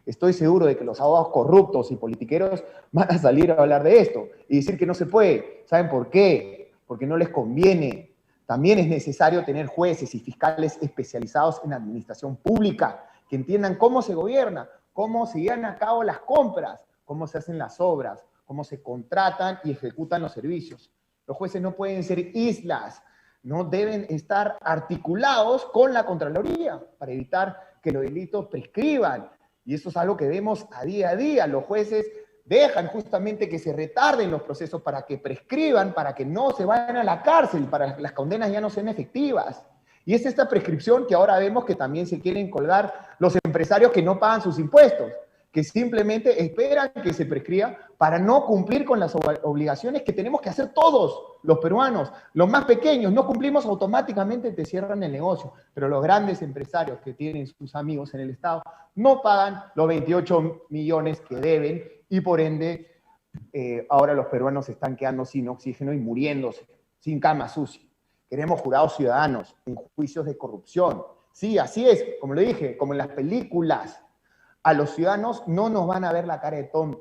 Estoy seguro de que los abogados corruptos y politiqueros van a salir a hablar de esto y decir que no se puede. ¿Saben por qué? Porque no les conviene. También es necesario tener jueces y fiscales especializados en administración pública, que entiendan cómo se gobierna, cómo se llevan a cabo las compras, cómo se hacen las obras, cómo se contratan y ejecutan los servicios. Los jueces no pueden ser islas, no deben estar articulados con la Contraloría para evitar que los delitos prescriban. Y eso es algo que vemos a día. Los jueces dejan justamente que se retarden los procesos para que prescriban, para que no se vayan a la cárcel, para que las condenas ya no sean efectivas. Y es esta prescripción que ahora vemos que también se quieren colgar los empresarios que no pagan sus impuestos. que simplemente esperan que se prescriba para no cumplir con las obligaciones que tenemos que hacer todos los peruanos. Los más pequeños, no cumplimos, automáticamente te cierran el negocio, pero los grandes empresarios que tienen sus amigos en el Estado no pagan los 28 millones que deben y por ende ahora los peruanos se están quedando sin oxígeno y muriéndose, sin cama sucia. Queremos jurados ciudadanos en juicios de corrupción. Sí, así es, como lo dije, como en las películas. A los ciudadanos no nos van a ver la cara de tontos,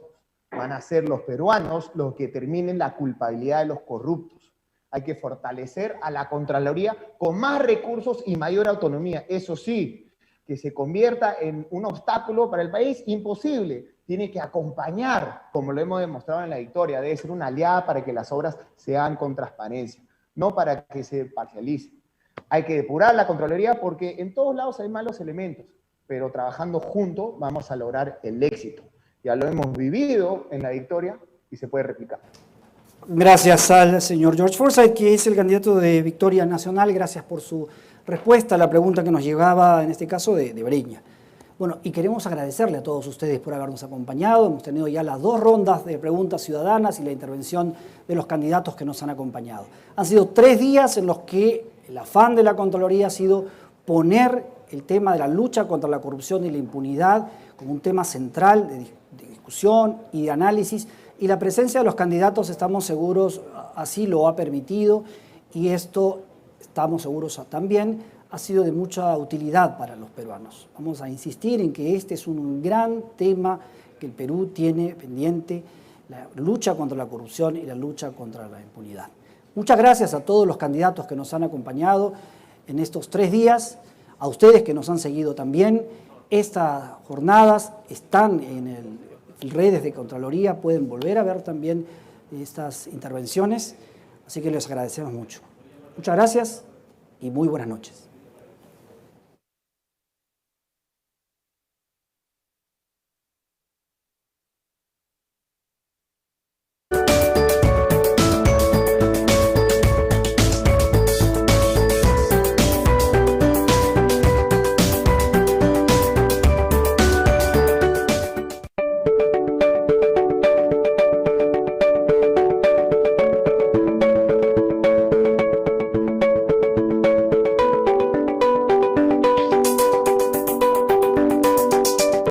van a ser los peruanos los que determinen la culpabilidad de los corruptos. Hay que fortalecer a la Contraloría con más recursos y mayor autonomía. Eso sí, que se convierta en un obstáculo para el país, imposible. Tiene que acompañar, como lo hemos demostrado en la victoria, debe ser una aliada para que las obras se hagan con transparencia, no para que se parcialicen. Hay que depurar la Contraloría porque en todos lados hay malos elementos, pero trabajando juntos vamos a lograr el éxito. Ya lo hemos vivido en la victoria y se puede replicar. Gracias al señor George Forsyth, que es el candidato de Victoria Nacional. Gracias por su respuesta a la pregunta que nos llegaba, en este caso, de Breña. Bueno, y queremos agradecerle a todos ustedes por habernos acompañado. Hemos tenido ya las 2 rondas de preguntas ciudadanas y la intervención de los candidatos que nos han acompañado. Han sido 3 días en los que el afán de la Contraloría ha sido poner el tema de la lucha contra la corrupción y la impunidad como un tema central de discusión y de análisis, y la presencia de los candidatos, estamos seguros, así lo ha permitido, y esto, estamos seguros también, ha sido de mucha utilidad para los peruanos. Vamos a insistir en que este es un gran tema que el Perú tiene pendiente, la lucha contra la corrupción y la lucha contra la impunidad. Muchas gracias a todos los candidatos que nos han acompañado en estos 3 días, a ustedes que nos han seguido también. Estas jornadas están en redes de Contraloría, pueden volver a ver también estas intervenciones, así que les agradecemos mucho. Muchas gracias y muy buenas noches.